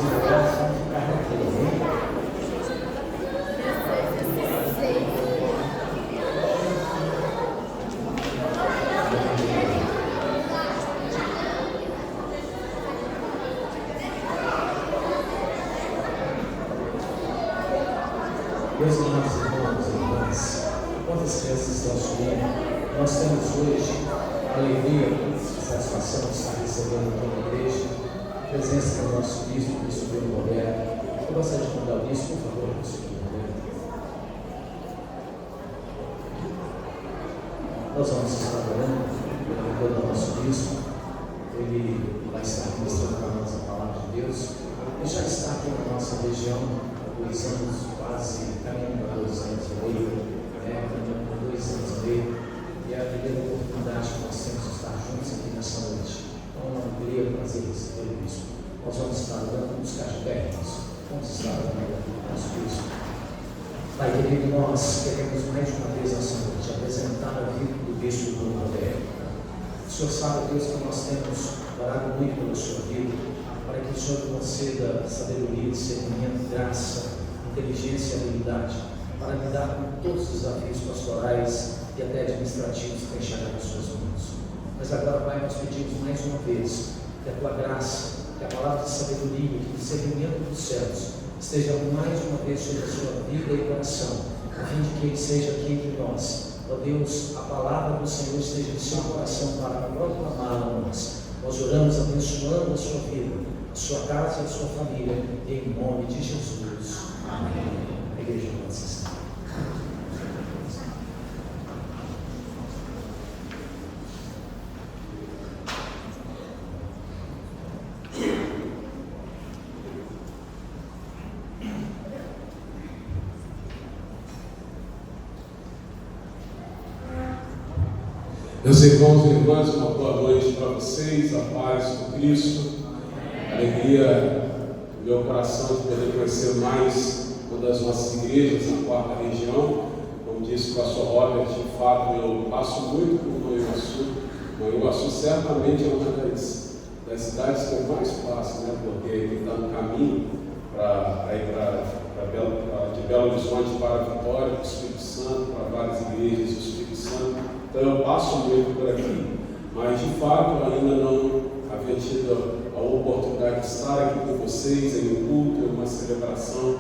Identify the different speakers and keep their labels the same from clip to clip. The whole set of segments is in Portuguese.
Speaker 1: Meus amados irmãos e irmãs, enquanto as crianças estão subindo, nós temos hoje a alegria e satisfação de estar recebendo aqui na igreja a presença do nosso bispo, Bispo Roberto. Eu gostaria de convidar o bispo, por favor, Bispo Roberto. Nós vamos estar orando pela vida do nosso bispo. Ele vai estar ministrando para nós a palavra de Deus. Ele já está aqui na nossa região há 2 anos, quase caminhando para 2 anos e meio, caminhando por 2 anos e meio, e é a primeira oportunidade que nós temos de estar juntos aqui nessa noite. Então, é uma alegria, prazer receber o bispo. Nós vamos estar orando nos cajubertos, vamos estar orando no nosso bispo. Pai querido, nós queremos mais uma vez nessa noite apresentar a vida do bispo do Roberto. O Senhor sabe, Deus, que nós temos orado muito pela sua vida, para que o Senhor conceda sabedoria, discernimento, graça, inteligência e habilidade para lidar com todos os desafios pastorais e até administrativos que têm chegado às suas mãos. Mas agora, Pai, nós pedimos mais uma vez que a Tua graça, que a palavra de sabedoria, que o discernimento dos céus esteja mais uma vez sobre a sua vida e coração, a fim de que Ele seja aqui entre nós. Ó Deus, a palavra do Senhor esteja no seu coração para proclamá-la a nós. Nós oramos abençoando a sua vida, a sua casa e a sua família, em nome de Jesus. Amém. A igreja pode se sentar.
Speaker 2: Meus irmãos e irmãs, uma boa noite para vocês, a paz do Cristo, alegria do meu coração de poder conhecer mais uma das nossas igrejas na 4ª região. Como disse o pastor Robert, de fato eu passo muito por Manhuaçu. Manhuaçu certamente é uma das cidades que eu mais passo, porque ele está no caminho para ir de Belo Horizonte para Vitória, para o Espírito Santo, para várias igrejas do Espírito Santo. Então eu passo muito por aqui, mas de fato ainda não havia tido a oportunidade de estar aqui com vocês em um culto, em uma celebração,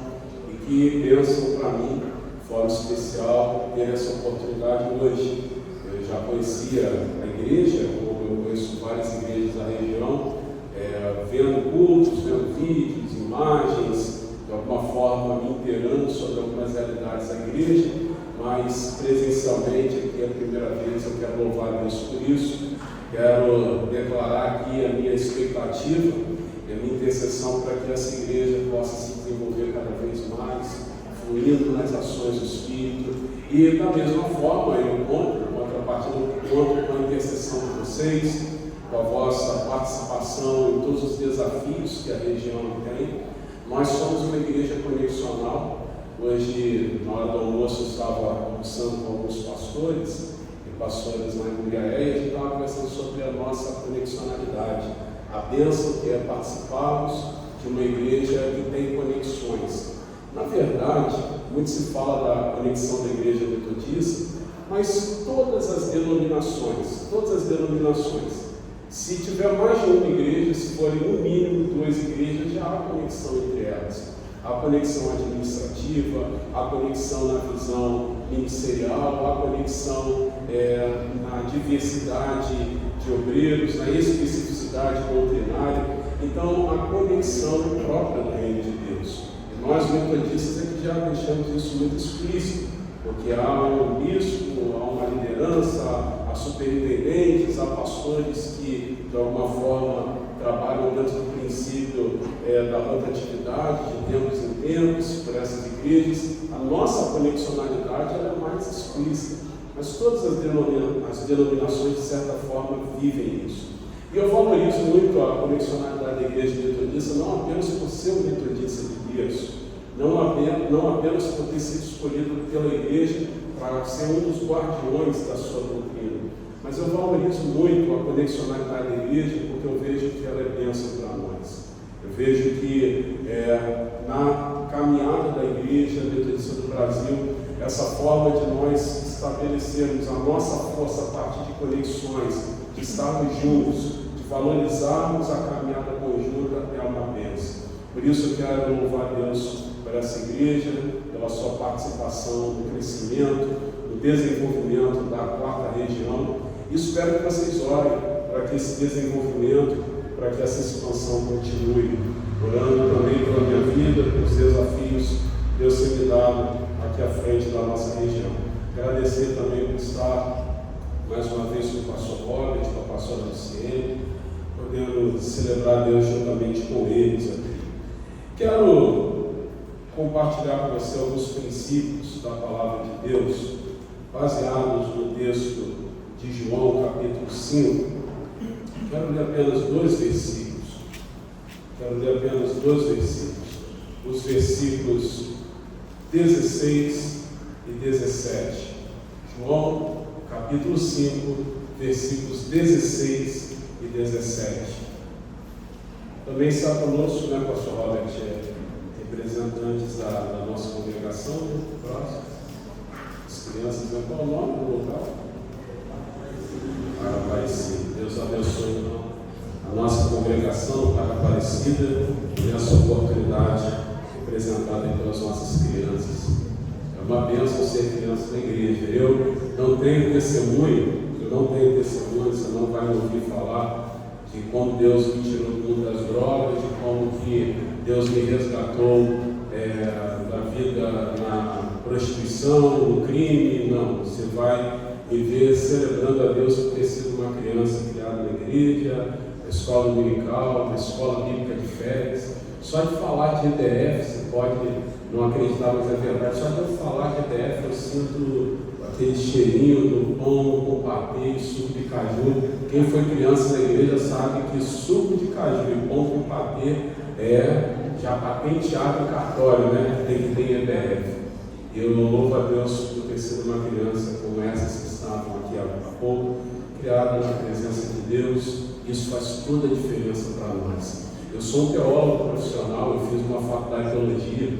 Speaker 2: e que bênção para mim, de forma especial, ter essa oportunidade hoje. Eu já conhecia a igreja, como eu conheço várias igrejas da região, vendo cultos, vendo vídeos, imagens, de alguma forma me inteirando sobre algumas realidades da igreja, mas presencialmente aqui é a primeira vez. Eu quero louvar a Deus por isso. Quero declarar aqui a minha expectativa e a minha intercessão para que essa igreja possa se desenvolver cada vez mais, fluindo nas ações do Espírito. E da mesma forma eu conto, contrapartida, conto com a intercessão de vocês, com a vossa participação em todos os desafios que a região tem. Nós somos uma igreja conexional. Hoje, na hora do almoço, eu estava almoçando com alguns pastores e pastoras lá em Muriaé, e estava conversando sobre a nossa conexionalidade, a bênção que é participarmos de uma igreja que tem conexões. Na verdade, muito se fala da conexão da igreja metodista, mas todas as denominações, se tiver mais de uma igreja, se forem no mínimo 2 igrejas, já há conexão entre elas. A conexão administrativa, a conexão na visão ministerial, a conexão na diversidade de obreiros, na especificidade doutrinária. Então, a conexão própria do reino de Deus. E nós, metodistas, é que já deixamos isso muito explícito, porque há um bispo, há uma liderança, há superintendentes, há pastores que, de alguma forma, trabalham dentro do princípio da rotatividade, de tempos em tempos, por essas igrejas. A nossa conexionalidade ela é mais explícita, mas todas as denominações, de certa forma, vivem isso. E eu valorizo muito a conexionalidade da igreja metodista, não apenas por ser um metodista de berço, não apenas por ter sido escolhido pela igreja para ser um dos guardiões da sua doutrina, mas eu valorizo muito a conexionalidade da igreja porque eu vejo que ela é bênção para nós. Eu vejo que na caminhada da Igreja Metodista do Brasil, essa forma de nós estabelecermos a nossa força a partir de conexões, de estarmos juntos, de valorizarmos a caminhada conjunta é uma bênção. Por isso eu quero louvar a Deus por essa igreja, pela sua participação no crescimento, no desenvolvimento da 4ª região. E espero que vocês orem para que esse desenvolvimento, para que essa expansão continue. Orando também pela minha vida, pelos desafios que Deus tem me dado aqui à frente da nossa região. Agradecer também por estar mais uma vez com o pastor Robert, com a pastora Luciene, podendo celebrar Deus juntamente com eles aqui. Quero compartilhar com você alguns princípios da palavra de Deus, baseados no texto de João, capítulo 5. Quero ler apenas dois versículos. Os versículos 16 e 17. João, capítulo 5, versículos 16 e 17. Também está conosco, né, pastor Robert, representantes da nossa congregação, próximo. As crianças, qual é o nome do local? Aparecida. Deus abençoe a nossa congregação para Aparecida e essa oportunidade representada pelas nossas crianças. É uma bênção ser criança na igreja. Eu não tenho testemunho, você não vai me ouvir falar de como Deus me tirou do mundo das drogas, de como que Deus me resgatou da vida na prostituição, no crime. Não, você vai me ver celebrando a Deus por ter sido uma criança criada na igreja, na escola dominical, na escola bíblica de férias. Só de falar de EDF, você pode não acreditar, mas é verdade, só de eu falar de EDF eu sinto aquele cheirinho do pão com patê e suco de caju. Quem foi criança na igreja sabe que suco de caju e pão com patê já patenteado no cartório, né? Tem que ter EDF. Eu louvo a Deus por ter sido uma criança como essas que estavam aqui há pouco, criada na presença de Deus. Isso faz toda a diferença para nós. Eu sou um teólogo profissional, eu fiz uma faculdade de teologia,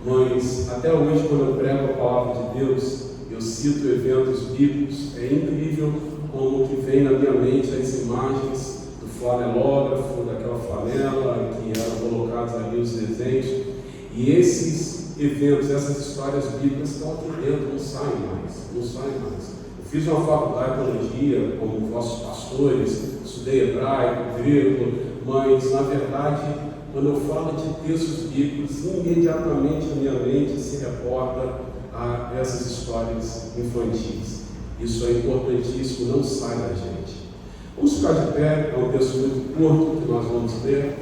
Speaker 2: mas até hoje, quando eu prego a palavra de Deus, eu cito eventos bíblicos. É incrível como que vem na minha mente as imagens do flanelógrafo, daquela flanela que eram colocados ali os desenhos, e esses eventos, essas histórias bíblicas estão aqui dentro, não saem mais. Eu fiz uma faculdade de teologia como vossos pastores, estudei hebraico, grego, mas na verdade, quando eu falo de textos bíblicos, imediatamente a minha mente se reporta a essas histórias infantis. Isso é importantíssimo, não sai da gente. Vamos ficar de pé, é um texto muito curto que nós vamos ler.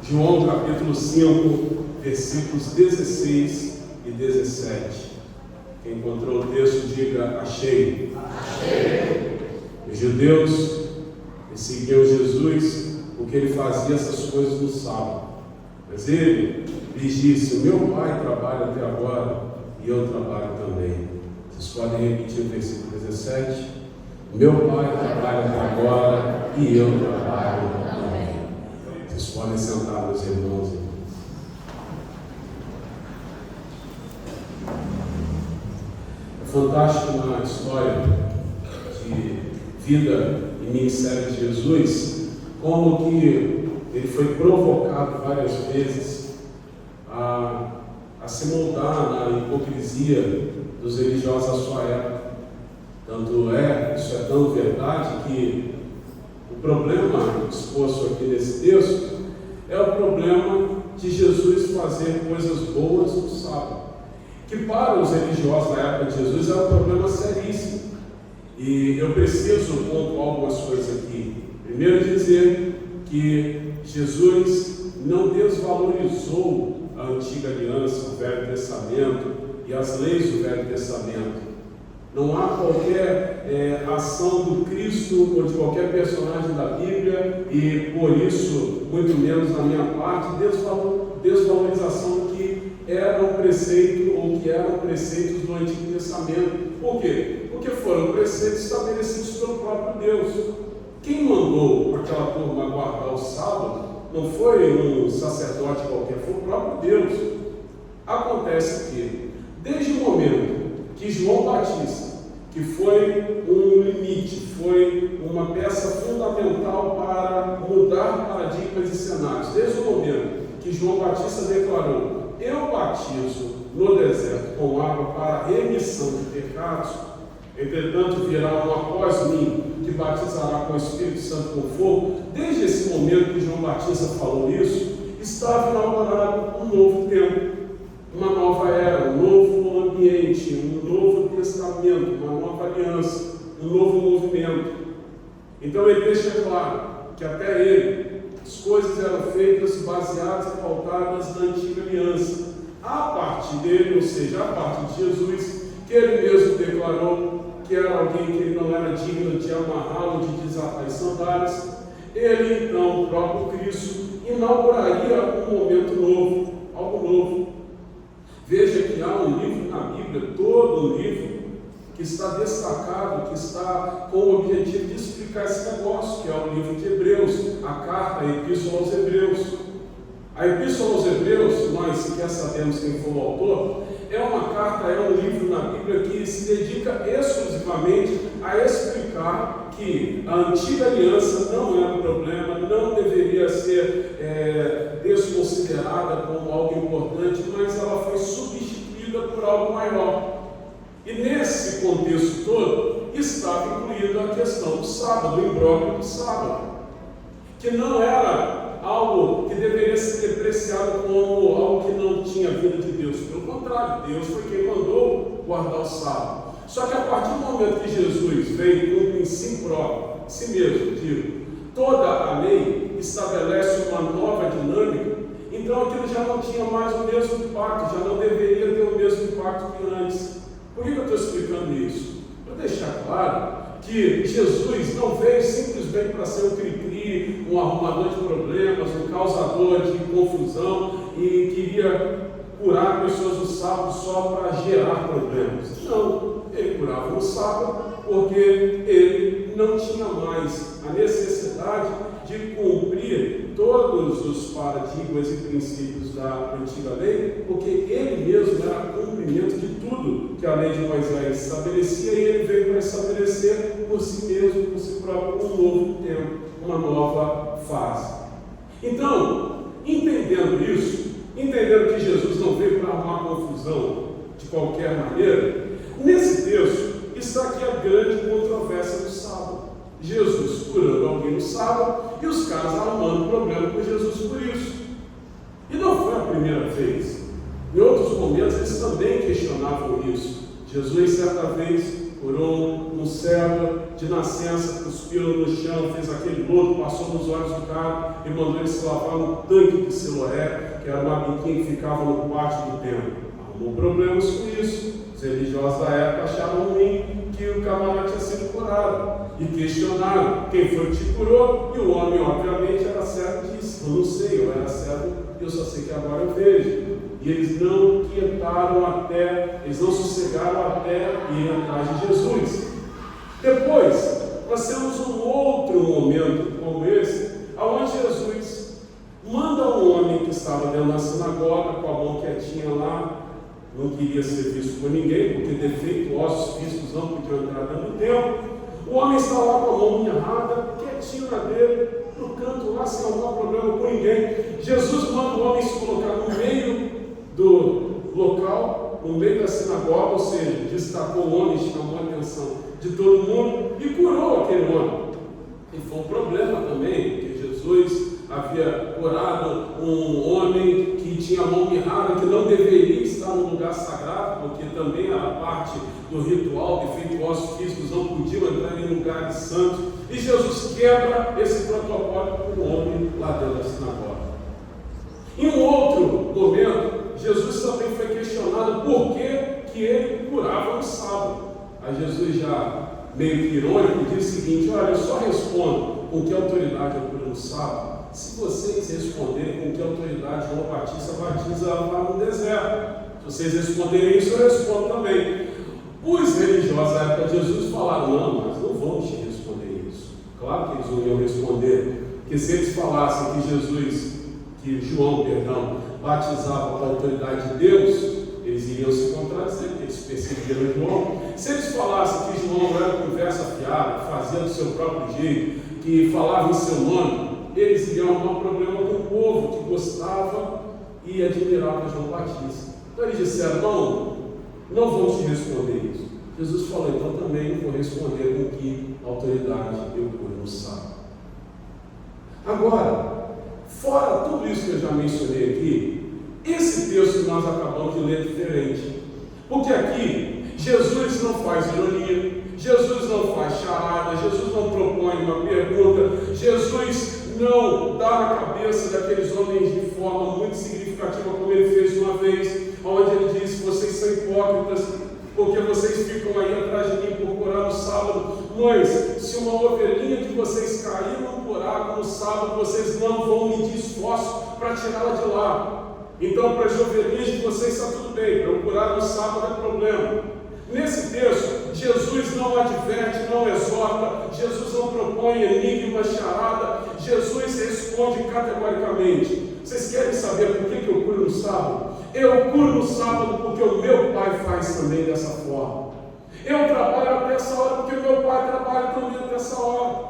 Speaker 2: João capítulo 5, versículos 16 e 17. Quem encontrou o texto, diga: achei. Os judeus seguiam Jesus porque ele fazia essas coisas no sábado. Mas ele lhes disse: o meu pai trabalha até agora e eu trabalho também. Vocês podem repetir o versículo 17? O meu pai trabalha até agora e eu trabalho também. Vocês podem sentar, meus irmãos. É fantástico na história de vida e ministério de Jesus, como que ele foi provocado várias vezes a se moldar na hipocrisia dos religiosos da sua época. Isso é tão verdade que o problema exposto aqui nesse texto é o problema de Jesus fazer coisas boas no sábado, que para os religiosos da época de Jesus era um problema seríssimo. E eu preciso pontuar algumas coisas aqui. Primeiro, dizer que Jesus não desvalorizou a antiga aliança, o Velho Testamento e as leis do Velho Testamento. Não há qualquer ação do Cristo ou de qualquer personagem da Bíblia, e por isso, muito menos da minha parte, desvalorização do que era um preceito ou que eram preceitos do Antigo Testamento. Por quê? Porque foram preceitos estabelecidos pelo próprio Deus. Quem mandou aquela turma guardar o sábado não foi um sacerdote qualquer, foi o próprio Deus. Acontece que, desde o momento que João Batista, que foi um limite, foi uma peça fundamental para mudar paradigmas e cenários, desde o momento que João Batista declarou: eu batizo no deserto com água para remissão de pecados, entretanto virá um após mim que batizará com o Espírito Santo com fogo. Desde esse momento que João Batista falou isso, estava inaugurado um novo tempo, uma nova era, um novo ambiente, um novo testamento, uma nova aliança, um novo movimento. Então ele deixa claro que até ele as coisas eram feitas baseadas e pautadas na antiga aliança. A partir dele, ou seja, a partir de Jesus, que ele mesmo declarou que era alguém que ele não era digno de amarrá-lo, de desatar as sandálias, ele então, o próprio Cristo, inauguraria um momento novo, algo novo. Veja que há um livro na Bíblia, todo um livro, que está destacado, que está com o objetivo de explicar esse negócio, que é o livro de Hebreus, a carta, a Epístola aos Hebreus. A Epístola aos Hebreus, nós sequer sabemos quem foi o autor, é uma carta, é um livro na Bíblia que se dedica exclusivamente a explicar que a antiga aliança não é um problema, não deveria ser desconsiderada como algo importante, mas ela foi substituída por algo maior. E nesse contexto todo, estava incluída a questão do sábado, o imbróglio do sábado, que não era algo que deveria ser depreciado como algo que não tinha vindo de Deus. Pelo contrário, Deus foi quem mandou guardar o sábado. Só que a partir do momento que Jesus veio em si próprio, si mesmo, digo, toda a lei estabelece uma nova dinâmica, então aquilo já não tinha mais o mesmo impacto, já não deveria ter o mesmo impacto que antes. Por que eu estou explicando isso? Para deixar claro que Jesus não veio simplesmente para ser um cri-cri, um arrumador de problemas, um causador de confusão e queria curar pessoas no sábado só para gerar problemas. Não, ele curava no sábado porque ele não tinha mais a necessidade de cumprir todos os paradigmas e princípios da antiga lei, porque ele mesmo era cumprimento de tudo que a lei de Moisés estabelecia, e ele veio para estabelecer por si mesmo, por si próprio, um novo tempo, uma nova fase. Então, entendendo isso, entendendo que Jesus não veio para arrumar confusão de qualquer maneira, nesse texto está aqui a grande controvérsia do sábado. Jesus curando alguém no sábado e os caras arrumando problema com Jesus por isso. E não foi a primeira vez. Em outros momentos eles também questionavam isso. Jesus certa vez curou um cego de nascença, cuspiu no chão, fez aquele lodo, passou nos olhos do cara e mandou ele se lavar no tanque de Siloé, que era uma biquinha que ficava no pátio do templo. Arrumou problemas com isso. Os religiosos da época acharam ruim que o camarada tinha sido curado e questionaram quem foi que te curou, e o homem obviamente era cego e disse: eu não sei, eu era cego e eu só sei que agora eu vejo. E eles não quietaram até, eles não sossegaram até ir atrás de Jesus. Depois, nós temos um outro momento como esse, onde Jesus manda um homem que estava dentro da sinagoga, com a mão quietinha lá, não queria ser visto por ninguém, porque defeituosos físicos não podiam entrar dentro do templo. O homem está lá com a mão errada, quietinho na dele, no canto lá, sem algum problema com ninguém. Jesus manda o homem se colocar no meio do local, no meio da sinagoga, ou seja, destacou o homem, chamou a atenção de todo mundo e curou aquele homem. E foi um problema também, porque Jesus havia curado um homem que tinha a mão mirrada, que não deveria estar no lugar sagrado, porque também era parte do ritual, defeituosos físicos não podiam entrar em lugares santos, e Jesus quebra esse protocolo para o homem lá dentro da sinagoga. Em um outro momento, Jesus também foi questionado por que ele curava no sábado. Aí Jesus, já meio que irônico, diz o seguinte: olha, eu só respondo com que autoridade eu curo no sábado se vocês responderem com que autoridade João Batista batiza lá no deserto. Se vocês responderem isso, eu respondo também. Os religiosos da época de Jesus falaram: não, mas não vamos te responder isso. Claro que eles não iam responder, Porque se eles falassem que João, batizava com a autoridade de Deus, eles iriam se contradizer, porque eles perseguiram João. Se eles falassem que João era conversa fiada, fazia do seu próprio jeito, que falava em seu nome, eles iriam arrumar problema com o povo que gostava e admirava João Batista. Então eles disseram, não vamos te responder isso. Jesus falou, então também não vou responder com que autoridade eu ponho no sábado. Agora, fora tudo isso que eu já mencionei aqui, esse texto que nós acabamos de ler é diferente. Porque aqui, Jesus não faz ironia, Jesus não faz charada, Jesus não propõe uma pergunta, Jesus não dá na cabeça daqueles homens de forma muito significativa, como ele fez uma vez, onde ele disse, vocês são hipócritas, porque vocês ficam aí atrás de mim procurando o sábado, mas se uma ovelhinha de vocês cair num buraco no sábado, vocês não vão medir esforço para tirá-la de lá. Então, para as ovelhinhas de vocês está tudo bem, procurar no sábado é problema. Nesse texto, Jesus não adverte, não exorta, Jesus não propõe enigma, charada, Jesus responde categoricamente. Vocês querem saber por que eu curo no sábado? Eu curo no sábado porque o meu Pai faz também dessa forma. Eu trabalho até essa hora porque o meu Pai trabalha também até essa hora.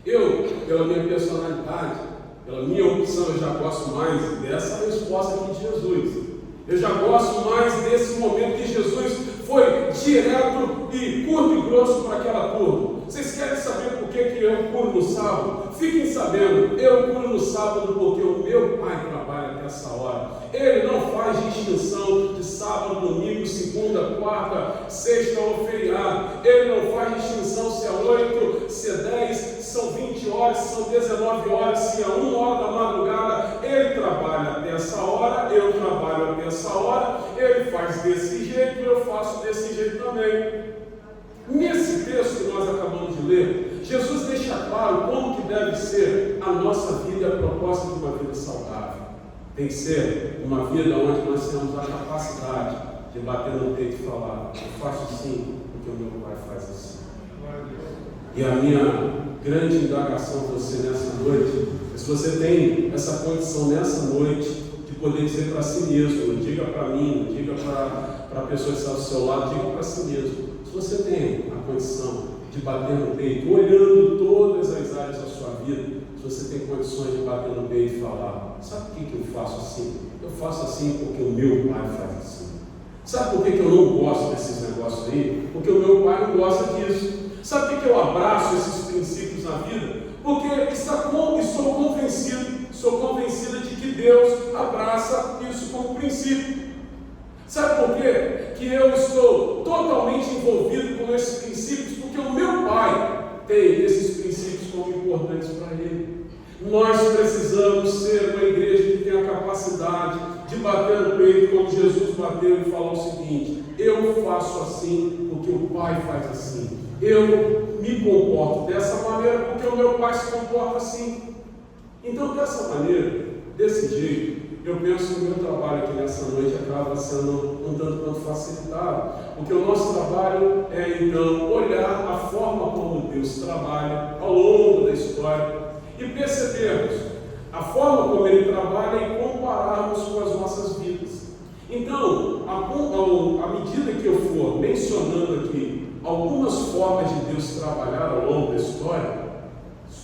Speaker 2: Eu, pela minha personalidade, pela minha opção, eu já gosto mais dessa resposta aqui de Jesus. Eu já gosto mais desse momento que Jesus foi direto e curto e grosso para aquela turma. Vocês querem saber por que eu curo no sábado? Fiquem sabendo, eu curo no sábado porque o meu Pai trabalha até essa hora. Ele não faz distinção de sábado, domingo, segunda, quarta, sexta ou feriado. Ele não faz distinção se é 8, se é 10, se são 20 horas, se são 19 horas, se é 1 hora da madrugada. Ele trabalha até essa hora, eu trabalho até essa hora. Ele faz desse jeito, eu faço desse jeito também. Nesse texto que nós acabamos de ler, Jesus deixa claro como que deve ser a nossa vida e a proposta de uma vida saudável. Tem que ser uma vida onde nós temos a capacidade de bater no peito e falar, eu faço assim porque o meu Pai faz assim. E a minha grande indagação a você nessa noite é se você tem essa condição nessa noite de poder dizer para si mesmo, não diga para mim, não diga para a pessoa que está do seu lado, diga para si mesmo. Se você tem a condição de bater no peito, olhando todas as áreas da sua vida, se você tem condições de bater no peito e falar, sabe por que eu faço assim? Eu faço assim porque o meu Pai faz assim. Sabe por que eu não gosto desses negócios aí? Porque o meu Pai não gosta disso. Sabe por que eu abraço esses princípios na vida? Porque sou convencida de que Deus abraça isso como princípio. Sabe por quê? Que eu estou totalmente envolvido com esses princípios, porque o meu Pai tem esses princípios como importantes para Ele. Nós precisamos ser uma igreja que tem a capacidade de bater no peito, como Jesus bateu e falar o seguinte: eu faço assim porque o Pai faz assim. Eu me comporto dessa maneira porque o meu Pai se comporta assim. Então, dessa maneira, desse jeito, eu penso que o meu trabalho aqui nessa noite acaba sendo um tanto quanto facilitado, porque o nosso trabalho é então olhar a forma como Deus trabalha ao longo da história e percebermos a forma como Ele trabalha e compararmos com as nossas vidas. Então, à medida que eu for mencionando aqui algumas formas de Deus trabalhar ao longo da história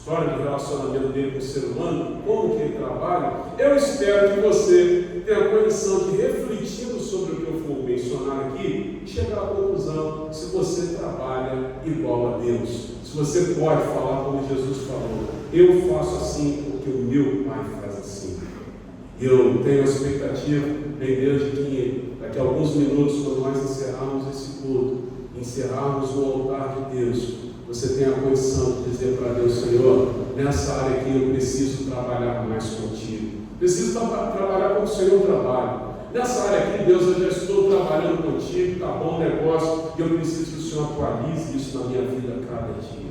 Speaker 2: do relacionamento dele com o ser humano, como que ele trabalha, eu espero que você tenha a condição de, refletindo sobre o que eu for mencionar aqui, chegar à conclusão se você trabalha igual a Deus, se você pode falar como Jesus falou, eu faço assim porque o meu Pai faz assim. Eu tenho a expectativa em Deus de que daqui a alguns minutos, quando nós encerrarmos esse culto, encerrarmos o altar de Deus, você tem a condição de dizer para Deus: Senhor, nessa área aqui eu preciso trabalhar mais contigo. Preciso trabalhar como o Senhor trabalha. Nessa área aqui, Deus, eu já estou trabalhando contigo, está bom o negócio, e eu preciso que o Senhor atualize isso na minha vida a cada dia.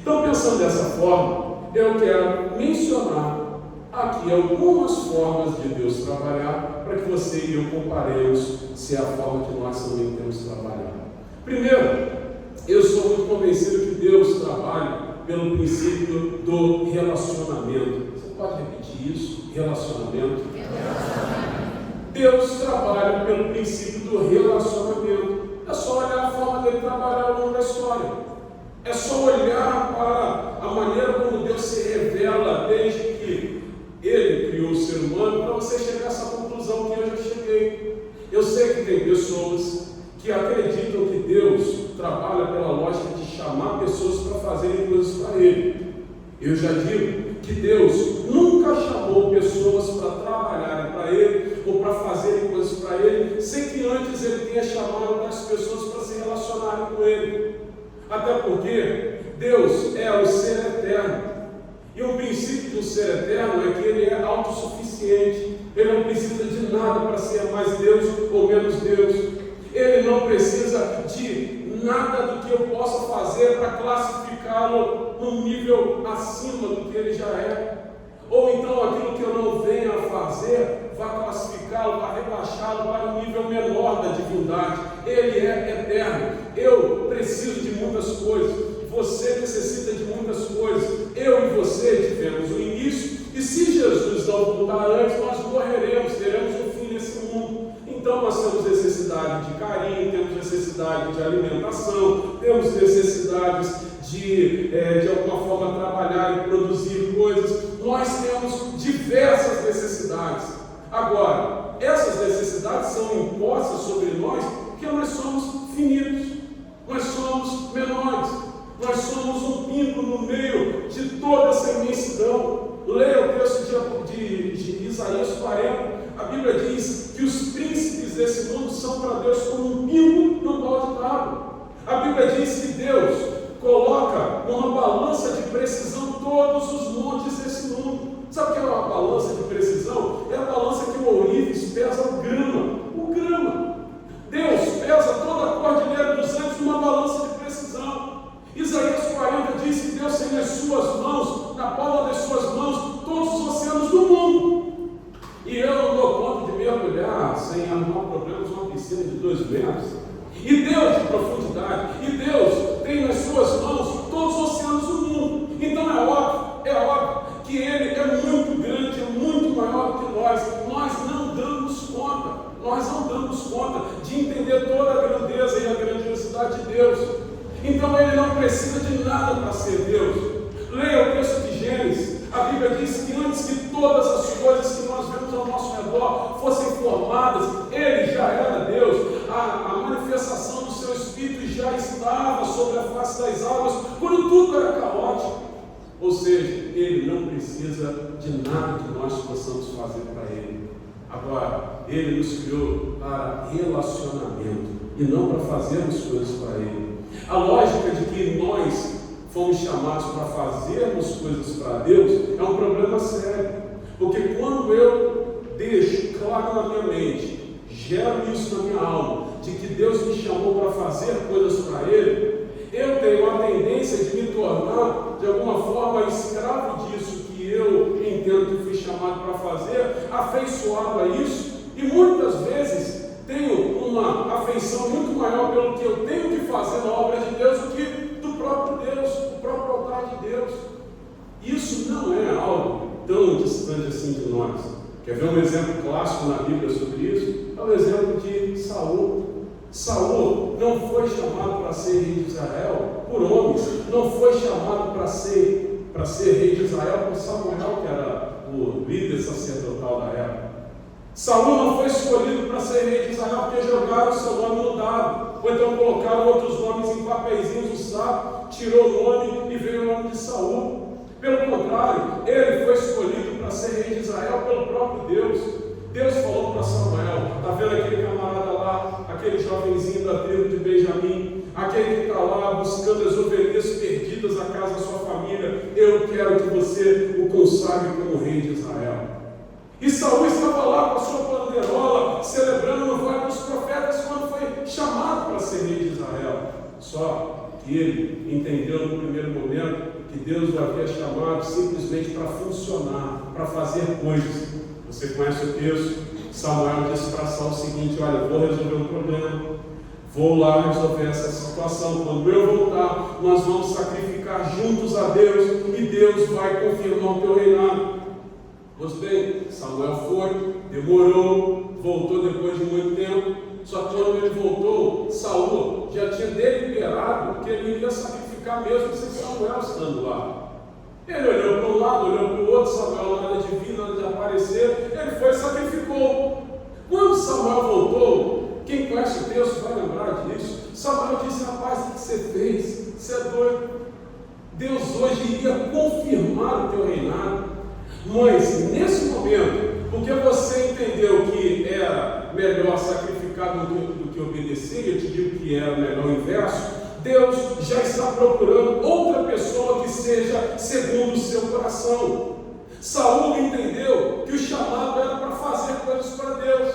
Speaker 2: Então, pensando dessa forma, eu quero mencionar aqui algumas formas de Deus trabalhar, para que você e eu comparemos se é a forma que nós também temos trabalhado. Primeiro, eu sou muito convencido que Deus trabalha pelo princípio do relacionamento. Você pode repetir isso? Relacionamento. Deus trabalha pelo princípio do relacionamento. É só olhar a forma dele trabalhar ao longo da história. É só olhar para a maneira como Deus se revela desde que Ele criou o ser humano, para você chegar a essa conclusão que eu já cheguei. Eu sei que tem pessoas que acreditam que Deus trabalha pela lógica de chamar pessoas para fazerem coisas para Ele. Eu já digo que Deus nunca chamou pessoas para trabalharem para Ele ou para fazerem coisas para Ele, sem que antes Ele tenha chamado as pessoas para se relacionarem com Ele. Até porque Deus é o ser eterno. E o princípio do ser eterno é que Ele é autossuficiente. Ele não precisa de nada para ser mais Deus ou menos Deus. Ele não precisa de nada do que eu possa fazer para classificá-lo num nível acima do que Ele já é. Ou então aquilo que eu não venha a fazer vai classificá-lo, vai rebaixá-lo para um nível menor da divindade. Ele é eterno. Eu preciso de muitas coisas. Você necessita de muitas coisas. Eu e você tivemos o início, e se Jesus não voltar antes, nós morreremos, teremos um fim nesse mundo. Então nós temos necessidade de carinho, temos necessidade de alimentação, temos necessidades de alguma forma trabalhar e produzir coisas. Nós temos diversas necessidades. Agora, essas necessidades são impostas sobre nós porque nós somos finitos, nós somos menores, nós somos um pingo no meio de toda essa imensidão. Leia o texto de Isaías 40. A Bíblia diz que os príncipes desse mundo são para Deus como um pingo no balde d'água. A Bíblia diz que Deus coloca numa balança de precisão todos os montes desse mundo. Sabe o que é uma balança de precisão? É a balança que o ourives pesa o grama. O grama. Deus pesa toda a cordilheira dos Andes numa balança de precisão. Isaías 40 diz que Deus tem nas suas mãos, na palma das suas mãos, todos os oceanos do mundo. E eu não dou conta de mergulhar sem arrumar problemas numa piscina de 2 metros. E Deus de profundidade, e Deus tem nas suas mãos todos os oceanos do mundo. Então é óbvio que Ele é muito grande, é muito maior do que nós. Nós não damos conta de entender toda a grandeza e a grandiosidade de Deus. Então Ele não precisa de nada para ser Deus. Leia o texto de Gênesis. A Bíblia diz que antes que todas as coisas que nós vemos ao nosso redor fossem formadas, Ele já era Deus. A manifestação do seu Espírito já estava sobre a face das águas, quando tudo era caótico. Ou seja, Ele não precisa de nada que nós possamos fazer para Ele. Agora, Ele nos criou para relacionamento e não para fazermos coisas para Ele. A lógica de que nós fomos chamados para fazermos coisas para Deus é um problema sério. Porque quando eu deixo claro na minha mente, gero isso na minha alma, de que Deus me chamou para fazer coisas para Ele, eu tenho a tendência de me tornar, de alguma forma, escravo disso que eu entendo que fui chamado para fazer, afeiçoado a isso, e muitas vezes tenho uma afeição muito maior pelo que eu tenho que fazer na obra de Deus do que do próprio Deus, do próprio altar de Deus. Isso não é algo tão distante assim de nós. Quer ver um exemplo clássico na Bíblia sobre isso? É o exemplo de Saul. Saul não foi chamado para ser rei de Israel por homens, não foi chamado para ser rei de Israel por Samuel, que era o líder sacerdotal da época. Saul não foi escolhido para ser rei de Israel porque jogaram o seu nome no dado, ou então colocaram outros nomes em papeizinhos no saco, tirou o nome e veio o nome de Saul. Pelo contrário, ele foi escolhido para ser rei de Israel pelo próprio Deus. Deus falou para Samuel: está vendo aquele camarada lá, aquele jovenzinho da tribo de Benjamim, aquele que está lá buscando as ovelhas perdidas à casa da sua família, eu quero que você o consagre como rei de Israel. E Saul estava lá com a sua bandeirola, celebrando no vale dos profetas, quando foi chamado para ser rei de Israel. Só que ele entendeu no primeiro momento que Deus o havia chamado simplesmente para funcionar, para fazer coisas. Você conhece o texto? Samuel disse para Saul o seguinte: olha, vou resolver um problema, Vou lá resolver essa situação. Quando eu voltar, nós vamos sacrificar juntos a Deus e Deus vai confirmar o teu reinado. Pois bem, Samuel foi, demorou, voltou depois de muito tempo. Só que quando ele voltou, Saul já tinha deliberado que ele iria sacrificar mesmo sem Samuel estando lá. Ele olhou para um lado, olhou para o outro, Samuel nada de vir, nada de aparecer, ele foi e sacrificou. Quando Samuel voltou, quem conhece o texto vai lembrar disso. Samuel disse: rapaz, o que você fez? Você é doido. Deus hoje iria confirmar o teu reinado, mas nesse momento, porque você entendeu que era melhor sacrificar do que obedecer, eu te digo que era melhor o inverso, Deus já está procurando outra pessoa que seja segundo o seu coração. Saul entendeu que o chamado era para fazer coisas para Deus.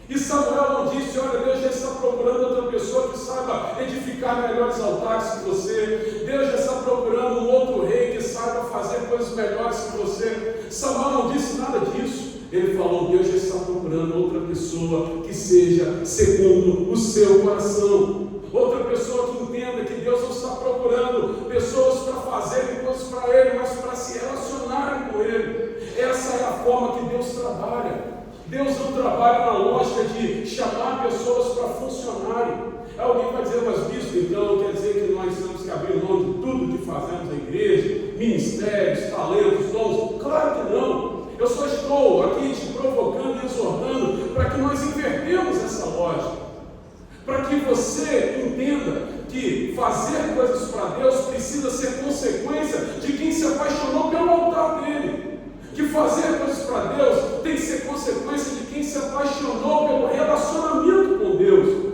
Speaker 2: E Samuel não disse: olha, Deus já está procurando outra pessoa que saiba edificar melhores altares que você. Deus já está procurando um outro rei que saiba fazer coisas melhores que você. Samuel não disse nada disso. Ele falou: Deus já está procurando outra pessoa que seja segundo o seu coração. Outra pessoa que entenda que Deus não está procurando pessoas para fazerem coisas para Ele, mas para se relacionarem com Ele. Essa é a forma que Deus trabalha. Deus não trabalha na lógica de chamar pessoas para funcionarem. Alguém vai dizer: mas bispo, então quer dizer que nós temos que abrir mão de tudo que fazemos na igreja, ministérios, talentos, dons? Claro que não. Eu só estou aqui te provocando e exortando para que nós invertemos essa lógica. Para que você entenda que fazer coisas para Deus precisa ser consequência de quem se apaixonou pelo altar dele. Que fazer coisas para Deus tem que ser consequência de quem se apaixonou pelo relacionamento com Deus.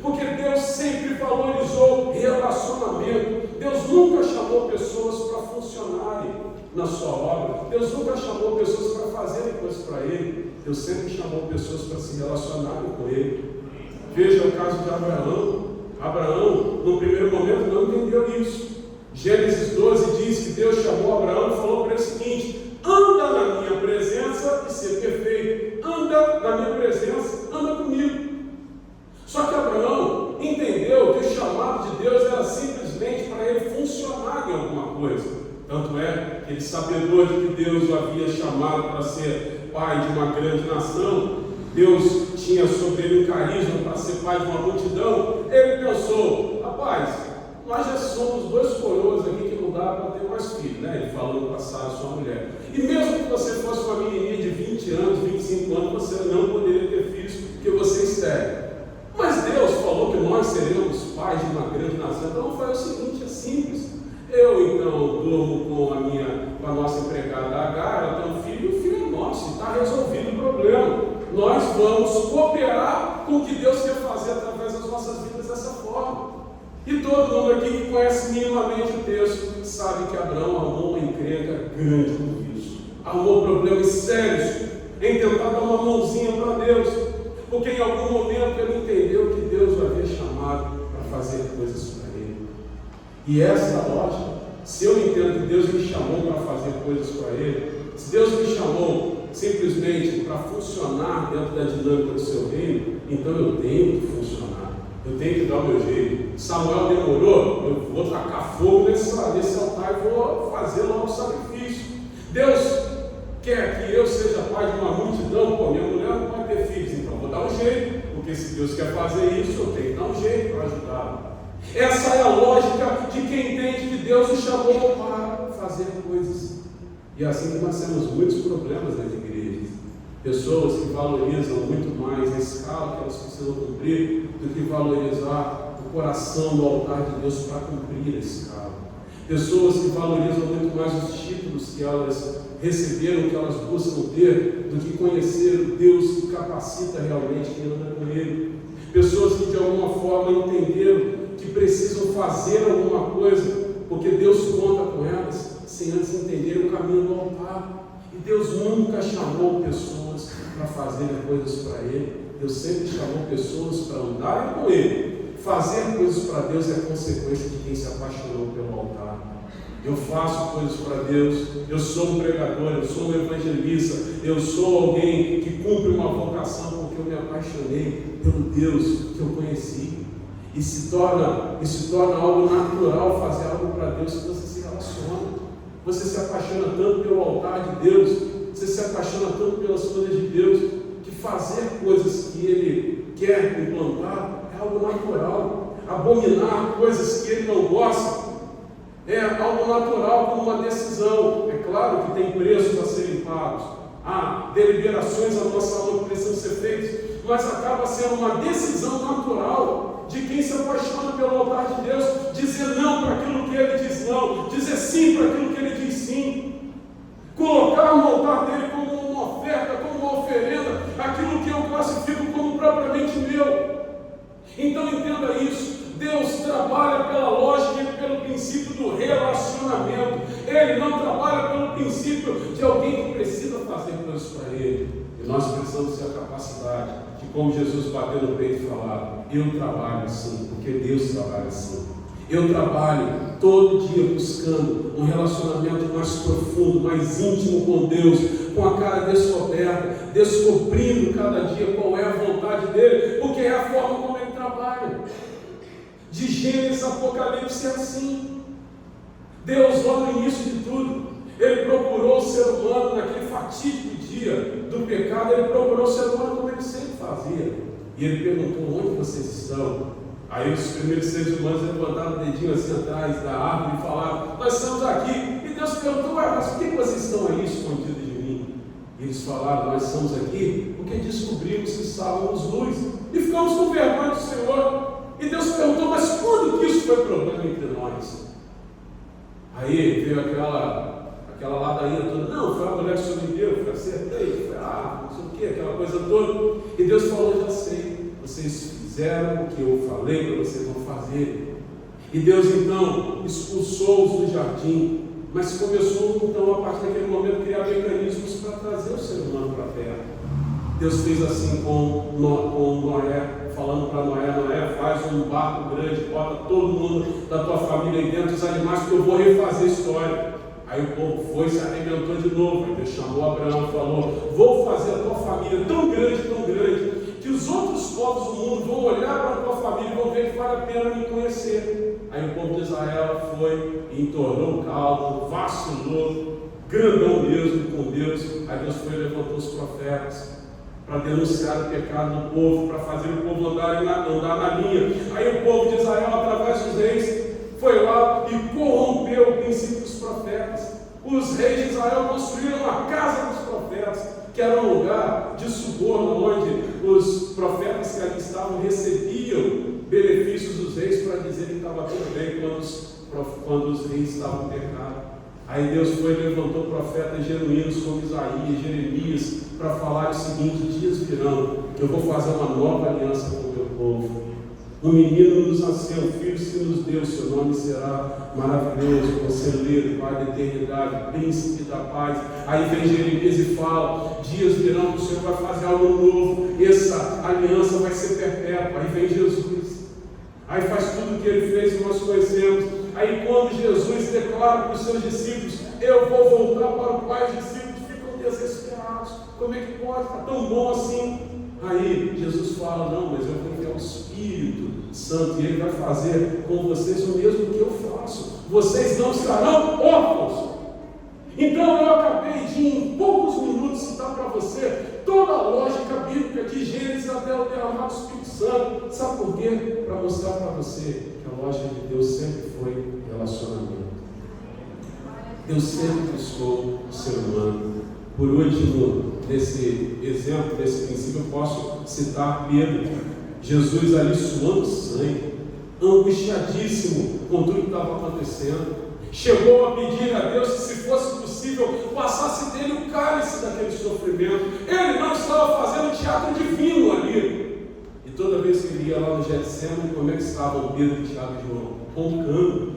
Speaker 2: Porque Deus sempre valorizou relacionamento. Deus nunca chamou pessoas para funcionarem na sua obra. Deus nunca chamou pessoas para fazerem coisas para Ele. Deus sempre chamou pessoas para se relacionarem com Ele. Veja o caso de Abraão. Abraão, no primeiro momento, não entendeu isso. Gênesis 12 diz que Deus chamou Abraão e falou para ele o seguinte: anda na minha presença e ser perfeito. Anda na minha presença, anda comigo. Só que Abraão entendeu que o chamado de Deus era simplesmente para ele funcionar em alguma coisa. Tanto é que ele, sabedor de que Deus o havia chamado para ser pai de uma grande nação, Deus tinha sobre ele um carisma para ser pai de uma multidão. Ele pensou: rapaz, nós já somos dois coroas aqui que não dá para ter mais filho, né? Ele falou para Sara, sua mulher. E mesmo que você fosse uma menininha de 20 anos, 25 anos, você não poderia ter filhos porque você é estéril. Mas Deus falou que nós seremos pais de uma grande nação. Então faz o seguinte, é simples. Eu então durmo com a nossa empregada Agar, ela tem um filho, e o filho é nosso, está resolvido o problema. Nós vamos cooperar com o que Deus quer fazer através das nossas vidas dessa forma. E todo mundo aqui que conhece minimamente o texto sabe que Abraão arrumou uma encrenca grande com isso. Arrumou problemas sérios em tentar dar uma mãozinha para Deus, porque em algum momento ele entendeu que Deus o havia chamado para fazer coisas para ele. E essa é a lógica. Se eu entendo que Deus me chamou para fazer coisas para Ele, se Deus me chamou simplesmente para funcionar dentro da dinâmica do seu reino, então eu tenho que funcionar, eu tenho que dar o meu jeito. Samuel demorou, eu vou tacar fogo nesse altar e vou fazer logo o sacrifício. Deus quer que eu seja pai de uma multidão, pô, minha mulher não pode ter filhos, então vou dar um jeito, porque se Deus quer fazer isso, eu tenho que dar um jeito para ajudá-lo. Essa é a lógica de quem entende que Deus o chamou para fazer coisas. E assim que nós temos muitos problemas nas igrejas. Pessoas que valorizam muito mais a escala que elas precisam cumprir do que valorizar o coração do altar de Deus para cumprir a escala. Pessoas que valorizam muito mais os títulos que elas receberam, que elas buscam ter, do que conhecer o Deus que capacita realmente quem anda com Ele. Pessoas que de alguma forma entenderam que precisam fazer alguma coisa, porque Deus conta com elas, sem antes entender o caminho do altar. E Deus nunca chamou pessoas para fazerem coisas para Ele. Deus sempre chamou pessoas para andarem com Ele. Fazer coisas para Deus é consequência de quem se apaixonou pelo altar. Eu faço coisas para Deus, eu sou um pregador, eu sou um evangelista, eu sou alguém que cumpre uma vocação porque eu me apaixonei pelo Deus que eu conheci. E se torna algo natural fazer algo para Deus se você se relaciona. Você se apaixona tanto pelo altar de Deus, você se apaixona tanto pelas coisas de Deus, que fazer coisas que Ele quer implantar é algo natural. Abominar coisas que Ele não gosta é algo natural, como uma decisão. É claro que tem preços a serem pagos, há deliberações à nossa alma que precisam ser feitas, mas acaba sendo uma decisão natural de quem se apaixona pelo altar de Deus, dizer não para aquilo que Ele diz não, dizer sim para aquilo que Ele diz sim, colocar no altar dele como uma oferta, como uma oferenda, aquilo que eu classifico como propriamente meu. Então entenda isso. Deus trabalha pela lógica e pelo princípio do relacionamento. Ele não trabalha pelo princípio de alguém que precisa fazer coisas para Ele. E nós precisamos ter a capacidade de, como Jesus bateu no peito e falar: eu trabalho assim, porque Deus trabalha assim. Eu trabalho todo dia buscando um relacionamento mais profundo, mais íntimo com Deus, com a cara descoberta, descobrindo cada dia qual é a vontade dEle, porque é a forma como Ele trabalha. De Gênesis a Apocalipse é assim. Deus, lá no início de tudo, Ele procurou o ser humano naquele fatídico dia do pecado. Ele procurou o ser humano como Ele sempre fazia. E Ele perguntou: onde vocês estão? Aí os primeiros seres humanos levantaram o dedinho assim atrás da árvore e falaram: nós estamos aqui. E Deus perguntou: mas por que vocês estão aí escondidos de mim? E eles falaram: nós estamos aqui porque descobrimos que estávamos luz e ficamos com vergonha do Senhor. E Deus perguntou: mas quando que isso foi problema entre nós? Aí veio aquela ladainha toda: não, foi a mulher que sobreviveu, foi a serpente, foi a árvore, não sei o que, aquela coisa toda. E Deus falou: já sei, vocês fizeram o que eu falei para vocês não fazerem. E Deus então expulsou-os do jardim, mas começou então a partir daquele momento a criar mecanismos para trazer o ser humano para a terra. Deus fez assim com Noé, falando para Noé: Noé, faz um barco grande, bota todo mundo da tua família aí dentro, os animais, que eu vou refazer a história. Aí o povo foi e se arrebentou de novo. Aí Deus chamou Abraão e falou: vou fazer a tua família tão grande, que os outros povos do mundo vão olhar para a tua família e vão ver que vale a pena me conhecer. Aí o povo de Israel foi e entornou o caldo, vacilou, grandão mesmo com Deus. Aí Deus foi e levantou os profetas para denunciar o pecado do povo, para fazer o povo andar na linha. Aí o povo de Israel, através dos reis, foi lá e corrompeu o princípio dos profetas. Os reis de Israel construíram a casa dos profetas, que era um lugar de suborno, onde os profetas que ali estavam recebiam benefícios dos reis para dizer que estava tudo bem quando os reis estavam em pecado. Aí Deus foi e levantou profetas genuínos como Isaías, Jeremias, para falar o seguinte: dias virão que eu vou fazer uma nova aliança com o meu povo. Um menino nos nasceu, um filho se nos deu, seu nome será maravilhoso, conselheiro, Pai da eternidade, príncipe da paz. Aí vem Jeremias e fala: dias virão que o Senhor vai fazer algo novo, essa aliança vai ser perpétua. Aí vem Jesus, aí faz tudo o que Ele fez e nós conhecemos. Aí quando Jesus declara para os seus discípulos: eu vou voltar para o Pai, os discípulos ficam desesperados. Como é que pode? Está tão bom assim? Aí Jesus fala: não, mas eu vou enviar o Espírito Santo e Ele vai fazer com vocês o mesmo que eu faço. Vocês não estarão órfãos. Então eu acabei de, em poucos minutos, citar para você toda a lógica bíblica de Gênesis até o derramado do Espírito Santo. Sabe por quê? Para mostrar para você que a lógica de Deus sempre foi relacionamento. Deus sempre buscou o ser humano. Por último, nesse exemplo, nesse princípio, eu posso citar Pedro. Jesus ali suando sangue, angustiadíssimo com tudo que estava acontecendo, chegou a pedir a Deus que, se fosse possível, passasse dele o cálice daquele sofrimento. Ele não estava fazendo teatro divino ali. E toda vez que ele ia lá no Getsemane, como é que estavam Pedro, Tiago e João? Roncando,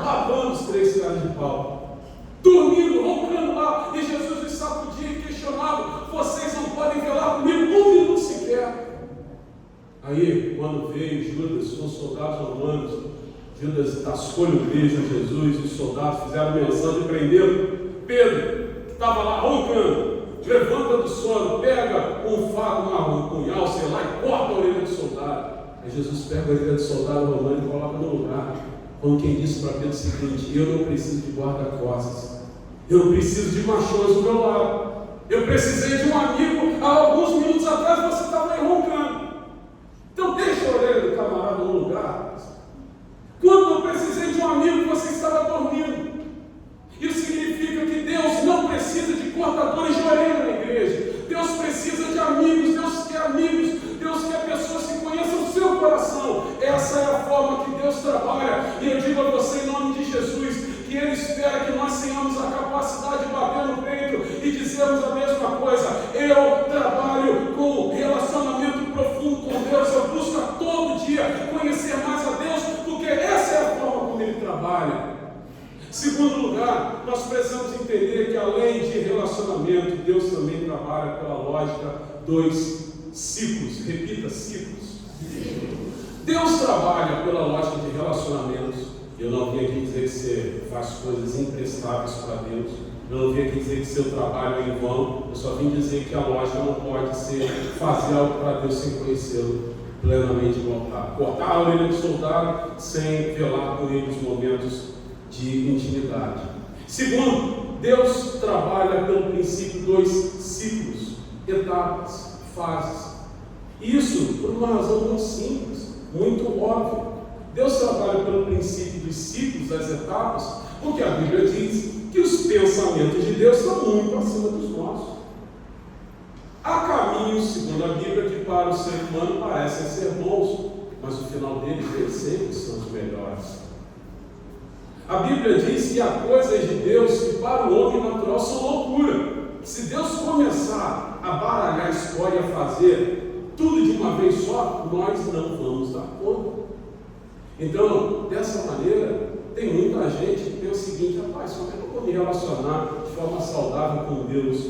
Speaker 2: babando os 3 caras de pau, dormindo, roncando lá. E Jesus os sacudia e questionava: vocês não podem velar comigo um minuto sequer. Aí, quando veio Judas com os soldados romanos, Judas tascou-lhe o beijo a Jesus, os soldados fizeram menção de prender Pedro, que estava lá roncando. Levanta do sono, pega um faco, um punhal, sei lá, e corta a orelha do soldado. Aí Jesus pega a ideia do soldado romano e coloca no lugar, como quem disse para Pedro o seguinte: eu não preciso de guarda-costas, eu não preciso de machões do meu lado, eu precisei de um amigo há alguns minutos atrás, você estava aí roncando, então deixa a orelha do camarada no lugar. Quando eu precisei de um amigo, você estava dormindo. Isso significa que Deus não precisa de cortadores de orelha na igreja. Deus precisa de amigos, Deus quer pessoas que conheçam o seu coração. Essa é a forma que Deus trabalha. E eu digo a você, em nome de Jesus, que Ele espera que nós tenhamos a capacidade de bater no peito e dizermos a mesma coisa. Eu trabalho com relacionamento profundo com Deus. Eu busco a todo dia conhecer mais a Deus, porque essa é a forma como Ele trabalha. Segundo lugar, nós precisamos entender que além de relacionamento, Deus também trabalha pela lógica dos ciclos. Repita, ciclos. Deus trabalha pela lógica de relacionamentos. Eu não vim aqui dizer que você faz coisas imprestáveis para Deus. Eu não vim aqui dizer que seu trabalho é em vão. Eu só vim dizer que a lógica não pode ser fazer algo para Deus sem conhecê-lo plenamente, cortar a orelha do soldado sem velar com ele os momentos de intimidade. Segundo, Deus trabalha pelo princípio dos ciclos, etapas, fases. Isso por uma razão muito simples, muito óbvia. Deus trabalha pelo princípio dos ciclos, das etapas, porque a Bíblia diz que os pensamentos de Deus são muito acima dos nossos. Há caminhos, segundo a Bíblia, que para o ser humano parecem ser bons, mas o final deles sempre são os melhores. A Bíblia diz que há coisas de Deus que para o homem natural são loucura. Se Deus começar a baralhar a história, a fazer tudo de uma vez só, nós não vamos dar conta. Então, dessa maneira, tem muita gente que pensa o seguinte: rapaz, como é que eu vou me relacionar de forma saudável com Deus?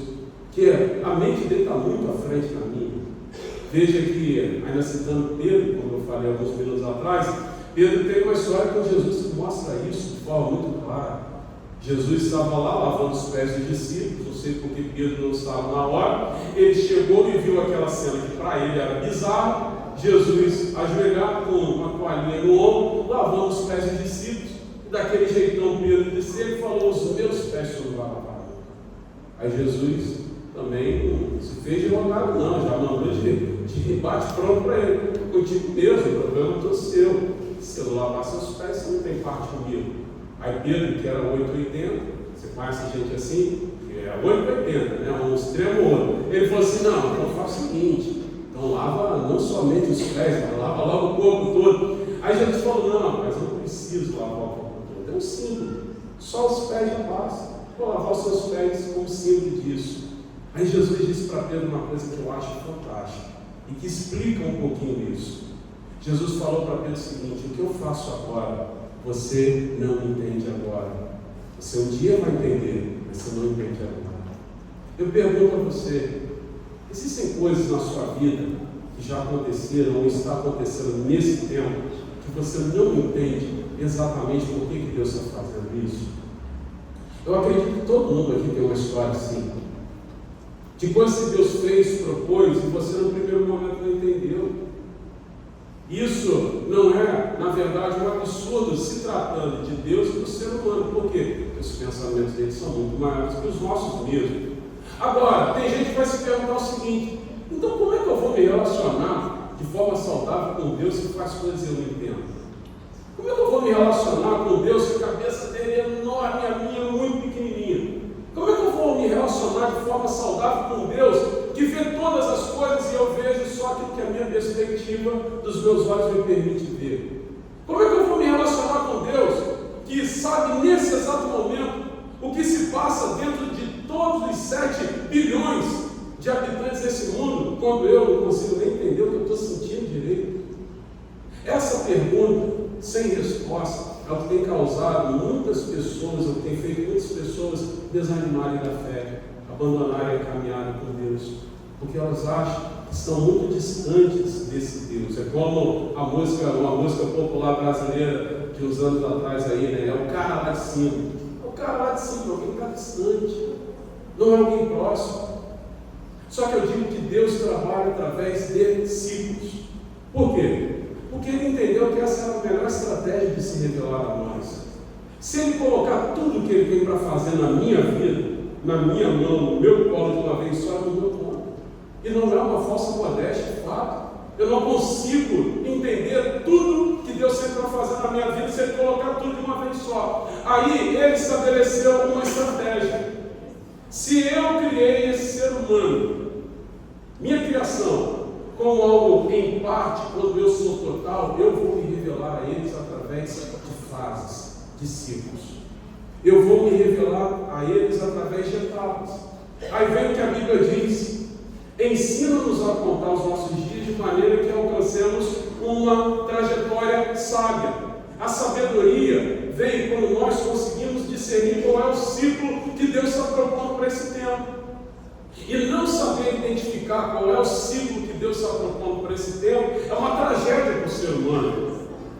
Speaker 2: Que a mente dele está muito à frente da minha. Veja que, ainda citando Pedro, como eu falei alguns minutos atrás, Pedro tem uma história com Jesus que mostra isso de forma muito clara. Jesus estava lá lavando os pés dos discípulos, não sei porque Pedro não estava na hora. Ele chegou e viu aquela cena que para ele era bizarra. Jesus ajoelhado com uma toalhinha no ombro, lavando os pés dos discípulos. E daquele jeitão Pedro desceu e falou: os meus pés você não vai lavar. Aí Jesus também não se fez de rogado, não, já mandou de bate pronto para ele. Contigo mesmo, o problema é todo seu. Se eu lavar seus pés, você não tem parte comigo. Aí Pedro, que era 880, você conhece gente assim? Que é 880, né? Um extremo ou outro. Ele falou assim: não, então faça o seguinte, então lava não somente os pés, mas lava logo o corpo todo. Aí Jesus falou: não, mas eu não preciso lavar o corpo todo. É um símbolo, só os pés já basta. Vou lavar os seus pés como símbolo disso. Aí Jesus disse para Pedro uma coisa que eu acho fantástica e que explica um pouquinho isso. Jesus falou para Pedro o seguinte: o que eu faço agora, você não entende agora. Você um dia vai entender, mas você não entende agora. Eu pergunto a você: existem coisas na sua vida que já aconteceram ou está acontecendo nesse tempo que você não entende exatamente por que Deus está fazendo isso? Eu acredito que todo mundo aqui tem uma história assim, de coisas que Deus fez, propôs, e você no primeiro momento não entendeu. Isso não é, na verdade, um absurdo se tratando de Deus e do ser humano. Por quê? Porque os pensamentos dele são muito maiores que os nossos mesmos. Agora, tem gente que vai se perguntar o seguinte: então como é que eu vou me relacionar de forma saudável com Deus que faz coisas que eu não entendo? Como é que eu vou me relacionar com Deus que a cabeça dele é enorme e a minha muito pequenininha? Como é que eu vou me relacionar de forma saudável com Deus que vê todas as coisas e eu vejo só aquilo que a minha perspectiva dos meus olhos me permite ver? Como é que eu vou me relacionar com Deus que sabe nesse exato momento o que se passa dentro de todos os 7 bilhões de habitantes desse mundo, quando eu não consigo nem entender o que eu estou sentindo direito? Essa pergunta sem resposta é o que tem causado muitas pessoas, é o que tem feito muitas pessoas desanimarem da fé, abandonarem a caminhada com Deus, porque elas acham que estão muito distantes desse Deus. É como uma música popular brasileira de uns anos atrás aí, né? É o cara lá de cima. É o cara lá de cima, alguém está distante, não é alguém próximo. Só que eu digo que Deus trabalha através de ciclos. Por quê? essa era a melhor estratégia de se revelar a nós. Se Ele colocar tudo o que Ele tem para fazer na minha vida, na minha mão, no meu colo de uma vez só, eu não dou conta. E não é uma falsa modéstia, é fato. Eu não consigo entender tudo que Deus tem para fazer na minha vida se Ele colocar tudo de uma vez só. Aí Ele estabeleceu uma estratégia. Se eu criei esse ser humano, minha criação, como algo em parte, quando eu sou total, eu vou me revelar a eles através de fases, de ciclos. Eu vou me revelar a eles através de etapas. Aí vem o que a Bíblia diz: ensina-nos a contar os nossos dias de maneira que alcancemos uma trajetória sábia. A sabedoria vem quando nós conseguimos discernir qual é o ciclo que Deus está propondo para esse tempo. E não saber identificar qual é o ciclo que Deus está propondo para esse tempo é uma tragédia para o ser humano.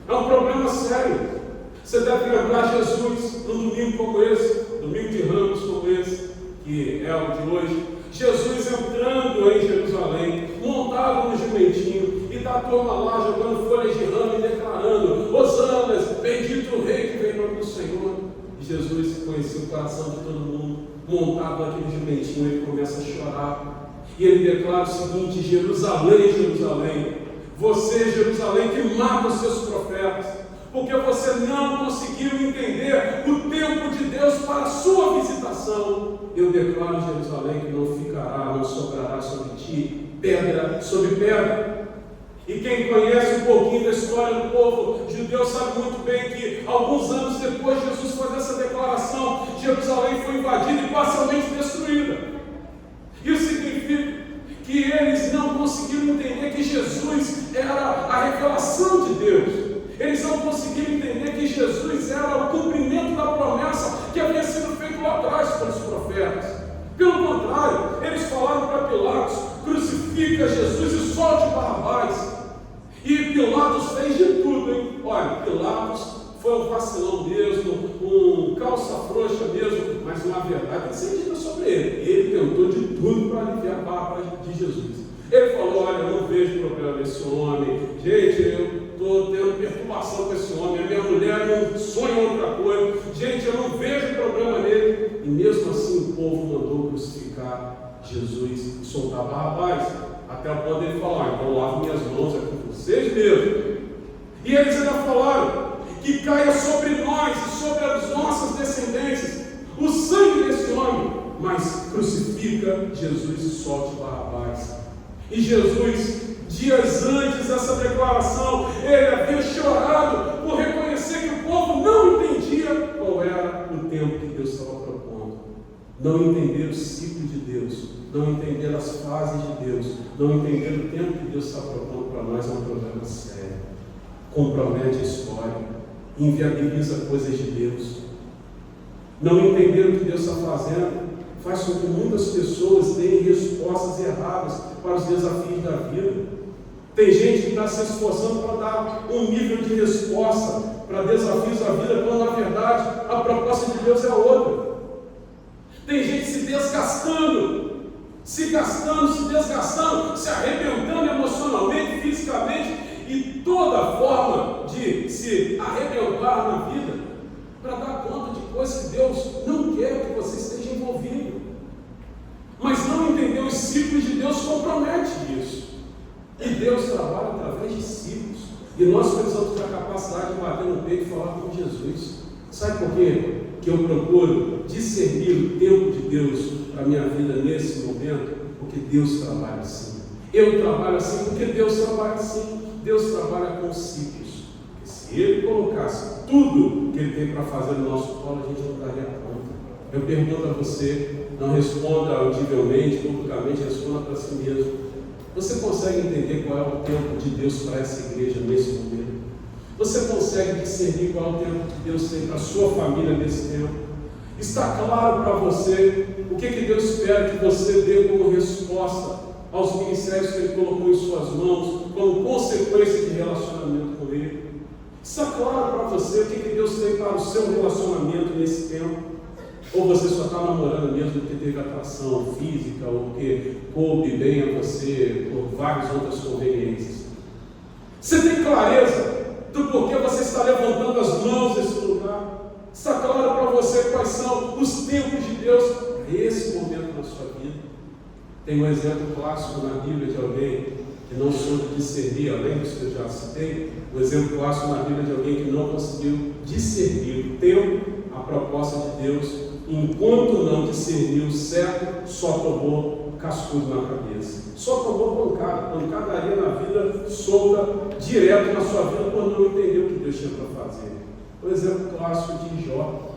Speaker 2: É um problema sério. Você deve lembrar Jesus num domingo como esse, domingo de Ramos como esse, que é o de hoje. Jesus entrando em Jerusalém, montado no jumentinho, e da turma lá jogando folhas de ramo e declarando: Hosanas, bendito o rei que vem em nome do Senhor. E Jesus conhecia o coração de todo mundo, montado naquele jumentinho, ele começa a chorar. E ele declara o seguinte: Jerusalém, Jerusalém, você, Jerusalém, que mata os seus profetas, porque você não conseguiu entender o tempo de Deus para a sua visitação. Eu declaro, Jerusalém, que não ficará, não sobrará sobre ti pedra sobre pedra. E quem conhece um pouquinho da história do povo judeu sabe muito bem que alguns anos depois de Jesus fazer essa declaração, Jerusalém foi invadida e parcialmente destruída. Isso significa que eles não conseguiram entender que Jesus era a revelação de Deus. Eles não conseguiram entender que Jesus era o cumprimento da promessa que havia sido feita lá atrás pelos profetas. Pelo contrário, eles falaram para Pilatos: crucifica Jesus e solte Barrabás. E Pilatos fez de tudo, hein? Olha, Pilatos foi um vacilão mesmo, um calça frouxa mesmo, mas uma verdade tem que ser dita sobre ele. Ele tentou de tudo para aliviar a barba de Jesus. Ele falou: olha, eu não vejo problema nesse homem. Gente, eu estou tendo perturbação com esse homem. A minha mulher não sonha outra coisa. Gente, eu não vejo problema nele. E mesmo assim o povo mandou crucificar Jesus e soltar Barrabás. Até o ponto dele falar: então lavo minhas mãos, é com vocês mesmo. E eles ainda falaram: que caia sobre nós e sobre as nossas descendências o sangue desse homem, mas crucifica Jesus e solte Barrabás. E Jesus, dias antes dessa declaração, ele havia chorado por reconhecer que o povo não entendia qual era o tempo que Deus estava propondo. Não entender o ciclo de Deus, não entender as fases de Deus, não entender o tempo que Deus está propondo para nós é um problema sério. Compromete a história, inviabiliza coisas de Deus. Não entender o que Deus está fazendo faz com que muitas pessoas deem respostas erradas para os desafios da vida. Tem gente que está se esforçando para dar um nível de resposta para desafios da vida, quando na verdade a proposta de Deus é outra. Tem gente se desgastando, se desgastando, se arrebentando emocionalmente, fisicamente e toda forma de se arrebentar na vida para dar conta de coisas que Deus não quer que você esteja envolvido. Mas não entender os ciclos de Deus compromete isso. E Deus trabalha através de ciclos. E nós precisamos ter a capacidade de bater no peito e falar com Jesus. Sabe por quê? Que eu procuro discernir o tempo de Deus para a minha vida nesse momento? Porque Deus trabalha assim. Eu trabalho assim porque Deus trabalha assim. Deus trabalha com ciclos. E se Ele colocasse tudo que Ele tem para fazer no nosso colo, a gente não daria conta. Eu pergunto a você, não responda audivelmente, publicamente, responda para si mesmo. Você consegue entender qual é o tempo de Deus para essa igreja nesse momento? Você consegue discernir qual é o tempo que Deus tem para a sua família nesse tempo? Está claro para você o que Deus espera que você dê como resposta aos ministérios que Ele colocou em suas mãos, como consequência de relacionamento com Ele? Está claro para você o que Deus tem para o seu relacionamento nesse tempo? Ou você só está namorando mesmo porque teve atração física, ou porque coube bem a você por várias outras conveniências? Você tem clareza do porque você está levantando as mãos nesse lugar. Está claro para você quais são os tempos de Deus para esse momento na sua vida. Tem um exemplo clássico na Bíblia de alguém que não soube discernir, além dos que eu já citei, um exemplo clássico na Bíblia de alguém que não conseguiu discernir o tempo, a proposta de Deus, enquanto não discerniu certo, só tomou cascudo na cabeça, só tomou pancadaria na vida solta, direto na sua vida, quando não entendeu o que Deus tinha para fazer. O exemplo clássico de Jó.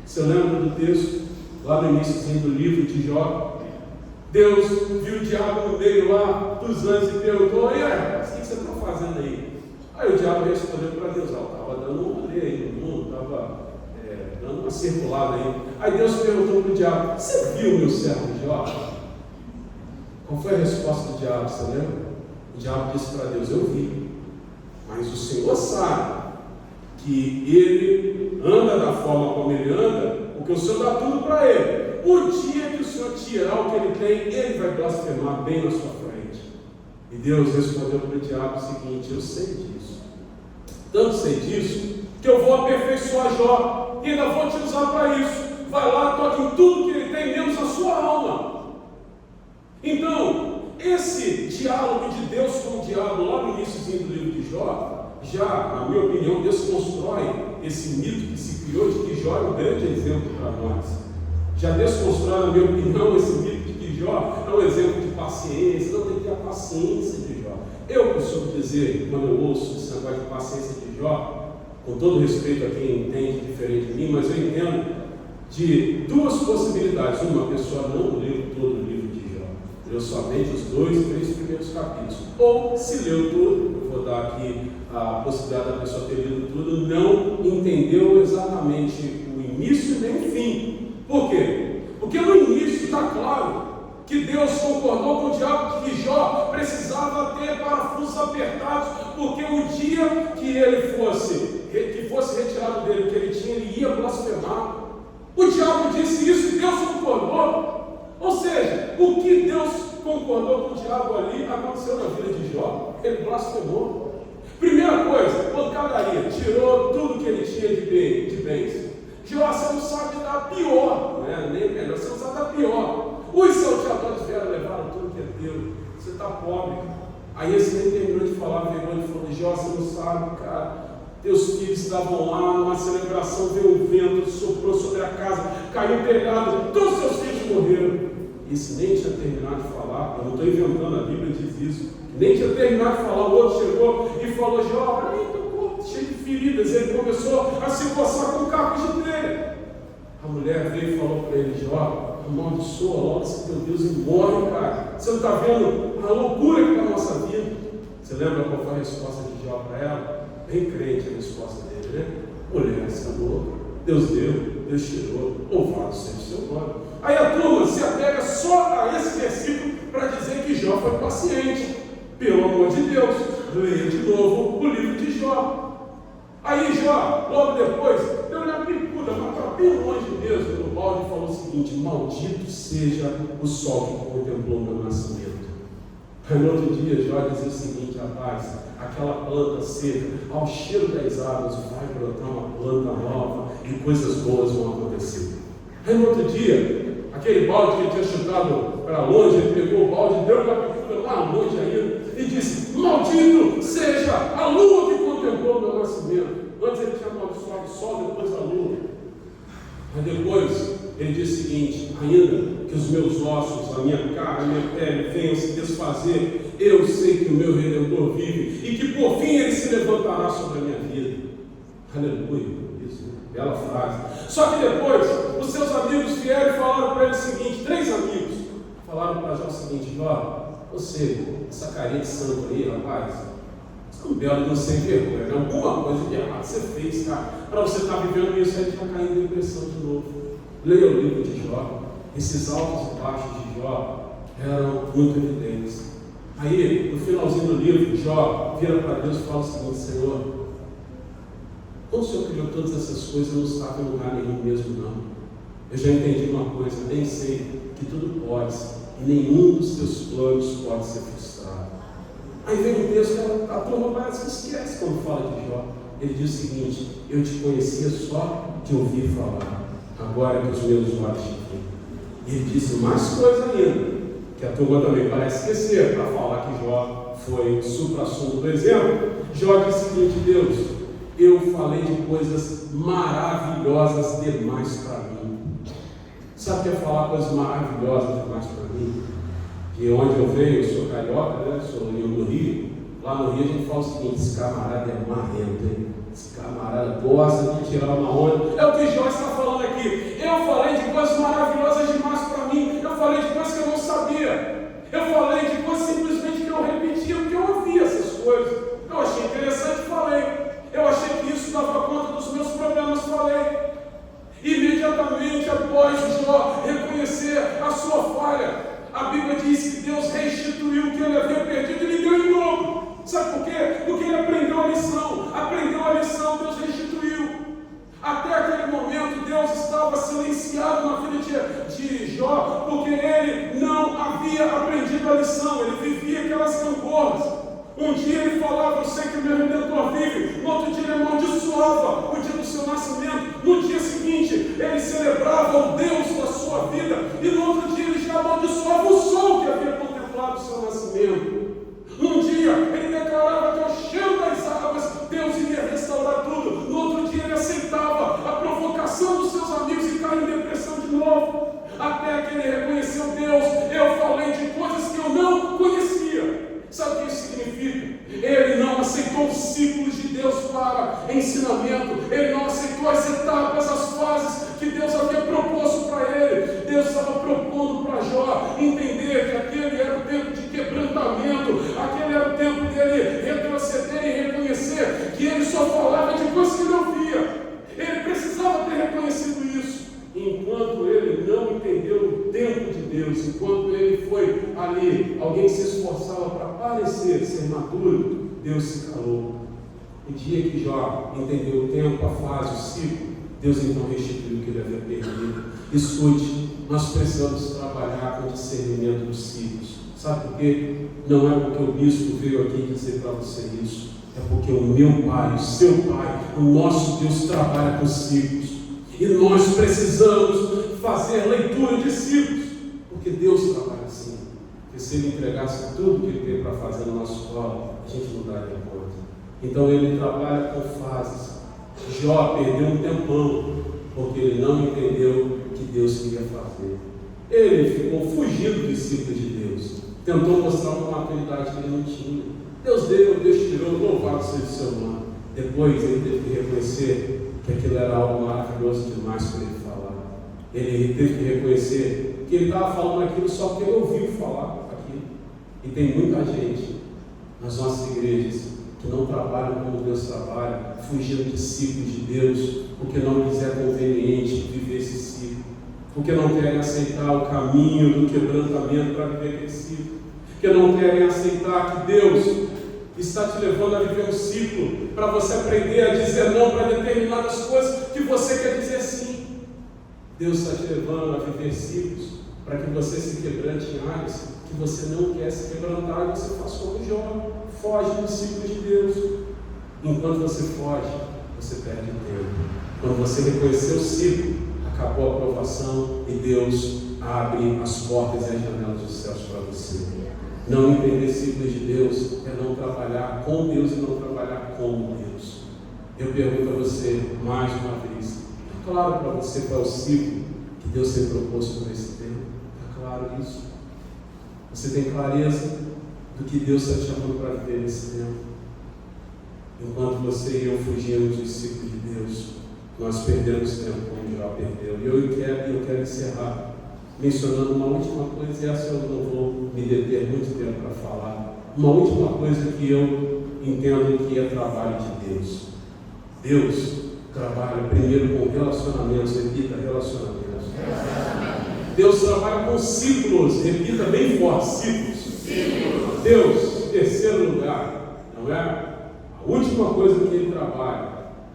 Speaker 2: Você lembra do texto, lá no início do livro de Jó? Deus viu o diabo no meio lá dos anjos e perguntou: e aí, rapaz, o que você está fazendo aí? Aí o diabo respondeu para Deus: estava dando um rolê aí no mundo, estava dando uma circulada aí. Aí Deus perguntou para o diabo: você viu meu servo Jó? Qual foi a resposta do diabo? Você lembra? O diabo disse para Deus: eu vi, mas o Senhor sabe que ele anda da forma como ele anda, porque o Senhor dá tudo para ele. O dia que o Senhor tirar o que ele tem, ele vai blasfemar bem na sua frente. E Deus respondeu para o diabo o seguinte: eu sei disso, tanto sei disso, que eu vou aperfeiçoar Jó, e ainda vou te usar para isso. Vai lá, toque em tudo que ele tem, menos a sua alma. Então, esse diálogo de Deus com o diabo, lá no início do livro de Jó, já, na minha opinião, desconstrói esse mito que se criou de que Jó é um grande exemplo para nós. Já desconstrói, na minha opinião, esse mito de que Jó é um exemplo de paciência. Não tem que ter a paciência de Jó. Eu costumo dizer, quando eu ouço esse negócio de paciência de Jó, com todo respeito a quem entende diferente de mim, mas eu entendo de duas possibilidades. Uma, a pessoa não leu todo o livro de Jó, leu somente os 2, 3 primeiros capítulos. Ou, se leu tudo, eu vou dar aqui a possibilidade da pessoa ter lido tudo, não entendeu exatamente o início nem o fim. Por quê? Porque no início está claro que Deus concordou com o diabo que Jó precisava ter parafusos apertados, porque o dia que ele fosse retirado dele o que ele tinha, ele ia blasfemar. O diabo disse isso e Deus concordou. Ou seja, o que Deus concordou com o diabo ali aconteceu na vida de Jó. Ele blasfemou. Primeira coisa, pancadaria, tirou tudo que ele tinha de bens. Jó, você não sabe dar pior, né? Nem melhor, você não sabe dar pior. Os salteadores vieram, levaram tudo que é teu. Você está pobre. Aí esse nem terminou de falar, pegou e falou: Jó, você não sabe, cara. Teus filhos estavam lá numa celebração, veio um vento, soprou sobre a casa, caiu um telhado, todos os seus filhos morreram. Esse nem tinha terminado de falar, eu não estou inventando, a Bíblia diz isso. Nem tinha terminado de falar, o outro chegou e falou: Jó, olha aí teu corpo cheio de feridas. Ele começou a se coçar com o capuz dele. A mulher veio e falou para ele: Jó, amaldiçoa logo esse teu Deus e morre, cara. Você não está vendo a loucura que está na nossa vida? Você lembra qual foi a resposta de Jó para ela? Bem crente a resposta dele, né? Mulher, você amou, Deus deu, Deus tirou, louvado seja o seu nome. Aí a turma se apega só a esse versículo para dizer que Jó foi paciente. Pelo amor de Deus, leia de novo o livro de Jó. Aí Jó, logo depois, deu-lhe a bicuda, mas estava bem longe mesmo no balde, e falou o seguinte: maldito seja o sol que contemplou o meu nascimento. Aí no outro dia Jó dizia o seguinte: rapaz, aquela planta seca, ao cheiro das águas, vai brotar uma planta nova e coisas boas vão acontecer. Aí no outro dia, aquele balde que ele tinha chutado para longe, ele pegou o balde, deu uma bicuda lá longe ainda e disse: maldito seja a lua que contemplou o meu nascimento. Antes ele tinha amaldiçoado o sol, depois a lua. Mas depois ele disse o seguinte: ainda que os meus ossos, a minha carne, a minha pele venham se desfazer, eu sei que o meu Redentor vive e que por fim ele se levantará sobre a minha vida. Aleluia, isso, bela frase. Só que depois os seus amigos vieram e falaram para ele o seguinte: 3 amigos falaram para Jó o seguinte: Jó, você, essa carinha de santo aí, rapaz, você é um belo não sem vergonha, né? Alguma coisa de errado você fez, cara, para você estar vivendo isso aí, vai cair em depressão de novo. Leia o livro de Jó. Esses altos e baixos de Jó eram muito evidentes. Aí, no finalzinho do livro, Jó vira para Deus e fala o seguinte: Senhor, como o Senhor criou todas essas coisas, eu não estava em lugar nenhum mesmo, não. Eu já entendi uma coisa, nem sei que tudo pode, e nenhum dos teus planos pode ser frustrado. Aí vem um texto que a turma parece que esquece quando fala de Jó. ele diz o seguinte: eu te conhecia só de ouvir falar, agora que os meus olhos te veem. E ele disse mais coisa ainda, que a turma também parece esquecer, para falar que Jó foi o supra-sumo do exemplo. Jó disse o seguinte: Deus, eu falei de coisas maravilhosas demais para mim. Sabe o que é falar coisas maravilhosas demais para mim? Que onde eu venho, eu sou carioca, né? Sou do Rio. Lá no Rio a gente fala o seguinte: esse camarada é marrento, hein? Esse camarada gosta de tirar uma onda. É o que Jó está falando aqui. Eu falei de coisas maravilhosas demais para mim. Eu falei de coisas que eu não sabia. Eu falei de coisas simplesmente que eu repetia, porque eu ouvia essas coisas. Eu achei interessante, falei. Eu achei que isso dava conta dos meus problemas, falei. Imediatamente após Jó reconhecer a sua falha, a Bíblia diz que Deus restituiu o que ele havia perdido e lhe deu em dobro. Sabe por quê? Porque ele aprendeu a lição, Deus restituiu. Até aquele momento Deus estava silenciado na vida de Jó, porque ele não havia aprendido a lição, ele vivia aquelas gangorras. Um dia ele falava: eu sei que o meu Redentor vive. No outro dia ele amaldiçoava o dia do seu nascimento. No dia seguinte ele celebrava o Deus da sua vida. E no outro dia ele já amaldiçoava o sol que havia contemplado o seu nascimento. Num dia ele declarava que ao cheiro das águas Deus iria restaurar tudo. No outro dia ele aceitava a provocação dos seus amigos e caiu em depressão de novo. Até que ele reconheceu: Deus, eu falei de coisas que eu não conhecia. Sabe o que isso significa? Ele não aceitou os ciclos de Deus para ensinamento. Ele não aceitou as etapas, as fases que Deus havia proposto para ele. Deus estava propondo para Jó entender que aquele era o tempo de quebrantamento, aquele era o tempo dele retroceder e reconhecer que ele só falava de coisas que ele ouvia. Ele precisava ter reconhecido isso. Enquanto ele não entendeu o tempo de Deus, enquanto ele foi ali, alguém se esforçava para parecer ser maduro, Deus se calou. No dia que Jó entendeu o tempo, a fase, o ciclo, Deus então restituiu o que ele havia perdido. Escute, nós precisamos trabalhar com o discernimento dos ciclos. Sabe por quê? Não é porque o bispo veio aqui dizer para você isso, é porque o meu Pai, o seu Pai, o nosso Deus trabalha com ciclos. E nós precisamos fazer leitura de ciclos, porque Deus trabalha assim. Porque se Ele entregasse tudo que Ele tem para fazer na nossa escola, a gente não daria conta. Então Ele trabalha com fases. Jó perdeu um tempão, porque ele não entendeu o que Deus queria fazer. Ele ficou fugindo do ciclo de Deus, tentou mostrar uma maturidade que ele não tinha. Deus deu, Deus tirou, louvado seja o seu nome. Depois ele teve que reconhecer que aquilo era algo maravilhoso demais para ele falar. Ele teve que reconhecer que ele estava falando aquilo só porque ele ouviu falar aquilo. E tem muita gente nas nossas igrejas que não trabalham como Deus trabalha, fugindo de ciclos de Deus, porque não lhes é conveniente viver esse ciclo, porque não querem aceitar o caminho do quebrantamento para viver aquele ciclo, porque não querem aceitar que Deus está te levando a viver um ciclo para você aprender a dizer não para determinadas coisas que você quer dizer sim. Deus está te levando a viver ciclos para que você se quebrante em áreas que você não quer se quebrantar e você faça como Jó, foge do ciclo de Deus. Enquanto você foge, você perde tempo. Quando você reconhecer o ciclo, acabou a provação e Deus abre as portas e as janelas dos céus para você. Não entender ciclos de Deus é não trabalhar com Deus e não trabalhar como Deus. Eu pergunto a você mais uma vez: está claro para você qual é o ciclo que Deus tem proposto para esse tempo? Está claro isso? Você tem clareza do que Deus está te chamando para viver nesse tempo? Enquanto você e eu fugimos do ciclo de Deus, nós perdemos tempo como já perdeu. E eu quero encerrar mencionando uma última coisa, e essa eu não vou me deter muito tempo para falar. Uma última coisa que eu entendo que é trabalho de Deus. Deus trabalha primeiro com relacionamentos, repita, relacionamentos. Deus trabalha com ciclos, repita bem forte, ciclos. Deus, em terceiro lugar, não é? A última coisa que Ele trabalha,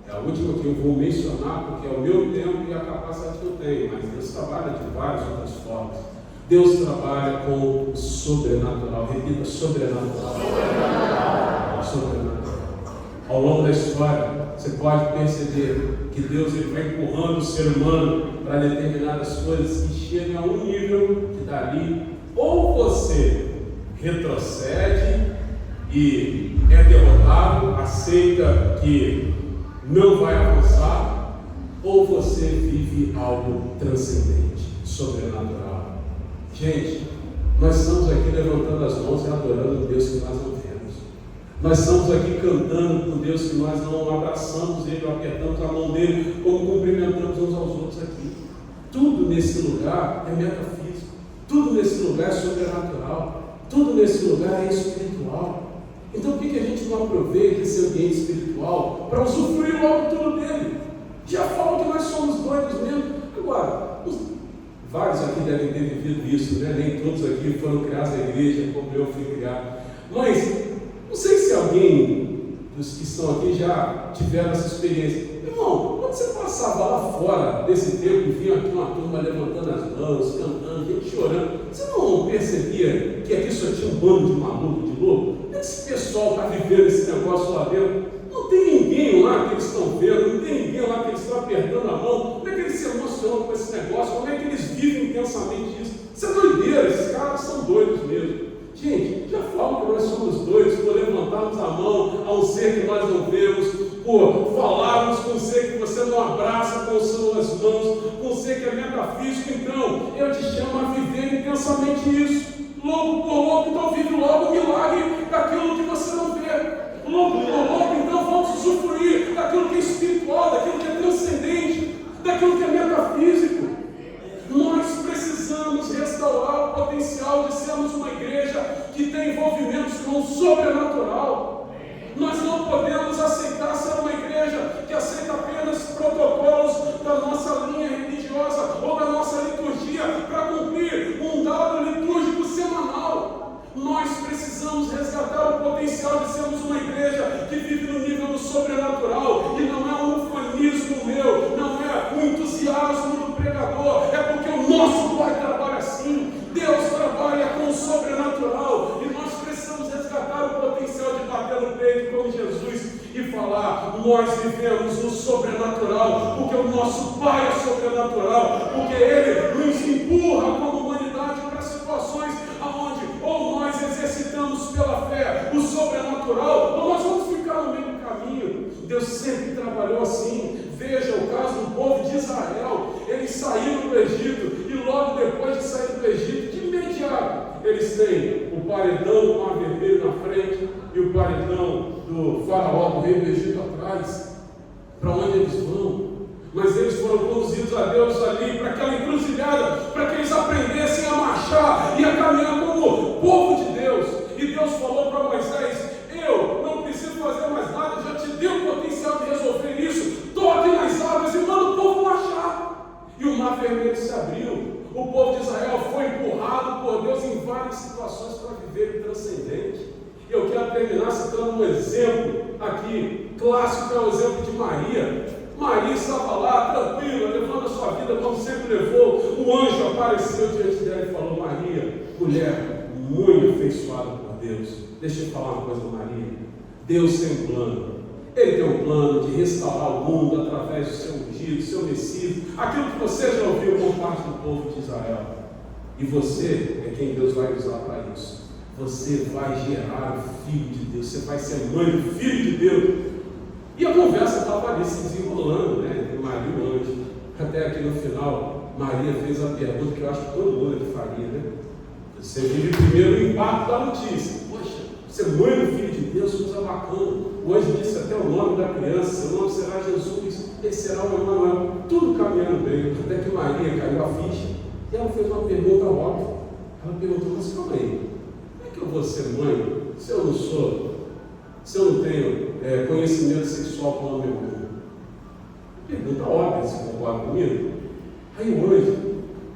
Speaker 2: é a última que eu vou mencionar, porque é o meu tempo e a capacidade que eu tenho, mas Deus trabalha de várias outras formas. Deus trabalha com o sobrenatural, repita, sobrenatural. Sobrenatural. Ao longo da história, você pode perceber que Deus ele vai empurrando o ser humano para determinadas coisas que chegam a um nível que dali ou você retrocede e é derrotado, aceita que não vai avançar, ou você vive algo transcendente, sobrenatural. Gente, nós estamos aqui levantando as mãos e adorando o Deus que nós não vemos. Nós estamos aqui cantando com Deus que nós não abraçamos Ele, apertamos a mão dele, como cumprimentamos uns aos outros aqui. Tudo nesse lugar é metafísico, tudo nesse lugar é sobrenatural, tudo nesse lugar é espiritual. Então por que a gente não aproveita esse ambiente espiritual para usufruir logo tudo dele? Já falo que nós somos doidos mesmo. Agora, vários aqui devem ter vivido isso, né? Nem todos aqui foram criados na igreja como eu fui criado. Mas não sei se alguém dos que estão aqui já tiveram essa experiência. Irmão, quando você passava lá fora desse tempo e vinha aqui uma turma levantando as mãos, cantando, gente chorando, você não percebia que aqui só tinha um bando de maluco, de louco? Como é que esse pessoal está vivendo esse negócio lá dentro? Não tem ninguém lá que eles estão vendo, não tem ninguém lá que eles estão apertando a mão. Como é que eles se emocionam com esse negócio? Como é que eles vivem intensamente isso? Isso é doideira, esses caras são doidos mesmo. Gente, já falo que nós somos doidos por levantarmos a mão a um ser que nós não vemos, por falarmos com um ser que você não abraça com suas mãos, com um ser que é metafísico. Então, eu te chamo a viver intensamente isso. Louco por louco, então vive logo o milagre daquilo que você não vê. Louco por louco, então vamos usufruir daquilo que é espiritual, daquilo que é transcendente, daquilo que é metafísico. Nós precisamos restaurar o potencial de sermos uma igreja que tem envolvimentos com o sobrenatural. Nós não podemos aceitar ser uma igreja que aceita apenas protocolos da nossa linha religiosa ou da nossa liturgia para cumprir um dado litúrgico semanal. Nós precisamos resgatar o potencial de sermos uma igreja que vive no nível do sobrenatural, e não é um ufanismo meu, não é um entusiasmo do pregador, é porque o nosso Pai trabalha assim. Deus trabalha com o sobrenatural, e nós precisamos resgatar o potencial de bater no peito como Jesus e falar: nós vivemos no sobrenatural, porque o nosso Pai é sobrenatural, porque Ele nos empurra como humanidade para situações aonde ou nós exercitamos pela fé o sobrenatural, ou nós vamos ficar no meio do caminho. Deus sempre trabalhou assim. Veja o caso do povo de Israel. Eles saíram do Egito, e logo depois de sair do Egito, de imediato, eles têm o paredão do Mar Vermelho na frente e o paredão do faraó, do rei do Egito, atrás. Para onde eles vão? Mas eles foram conduzidos a Deus ali para aquela encruzilhada, para que eles aprendessem a marchar e a caminhar como povo de Deus. E Deus falou para Moisés: eu não preciso fazer mais nada, já te dei o potencial de resolver isso. Toque nas águas e manda o povo marchar. E o Mar Vermelho se abriu. O povo de Israel foi empurrado por Deus em várias situações para viver o transcendente. E eu quero terminar citando um exemplo aqui, clássico, é o exemplo de Maria. Maria estava lá, tranquila, levando a sua vida como sempre levou. O anjo apareceu diante dela e falou: Maria, mulher muito afeiçoada por Deus. Deixa eu falar uma coisa, Maria. Deus tem um plano. Ele tem um plano de restaurar o mundo através do seu ungido, do seu Messias, aquilo que você já ouviu por parte do povo de Israel. E você é quem Deus vai usar para isso. Você vai gerar o Filho de Deus, você vai ser mãe do Filho de Deus. E a conversa estava ali se desenrolando, né, entre Maria e o anjo. Até aqui no final, Maria fez a pergunta que eu acho que todo mundo aqui faria, né? Você vive primeiro o impacto da notícia. Poxa, você é mãe do Filho de Deus, coisa bacana. O anjo disse até o nome da criança: seu nome será Jesus, ele será o Emanuel. Tudo caminhando bem, até que Maria caiu a ficha e ela fez uma pergunta óbvia. Ela perguntou: mas calma aí, como é que eu vou ser mãe se eu não tenho conhecimento sexual com o homem algum? Pergunta óbvia, se concorda comigo? Aí o anjo,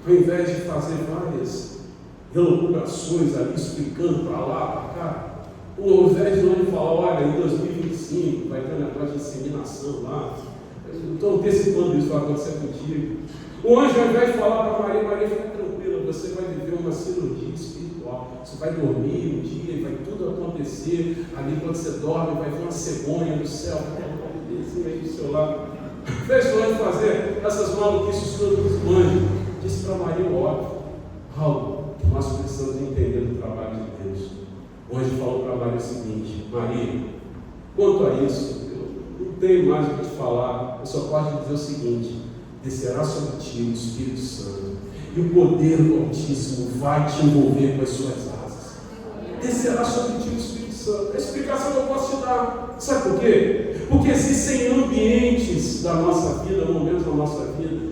Speaker 2: ao invés de fazer várias elucubrações ali, explicando para lá, para cá, ao invés de não falar: olha, em 2025 vai ter um negócio de inseminação lá, eu estou antecipando isso, vai acontecer contigo. O anjo, ao invés de falar para Maria: Maria, fica tranquila, você vai viver uma cirurgia espiritual, você vai dormir um dia e vai tudo acontecer, ali quando você dorme vai vir uma cegonha do céu, pelo amor de bebezinho aí do seu lado. Fez o anjo fazer essas maluquices todas do anjo. Disse para Maria o óbvio. Algo que nós precisamos entender do trabalho de Deus. O anjo falou para Maria o seguinte: Maria, quanto a isso, eu não tenho mais o que te falar, eu só posso te dizer o seguinte: descerá sobre ti o Espírito Santo, e o poder do Altíssimo vai te envolver com as suas asas. Descerá sobre ti o Espírito Santo. A explicação que eu posso te dar, sabe por quê? Porque existem ambientes da nossa vida, momentos da nossa vida,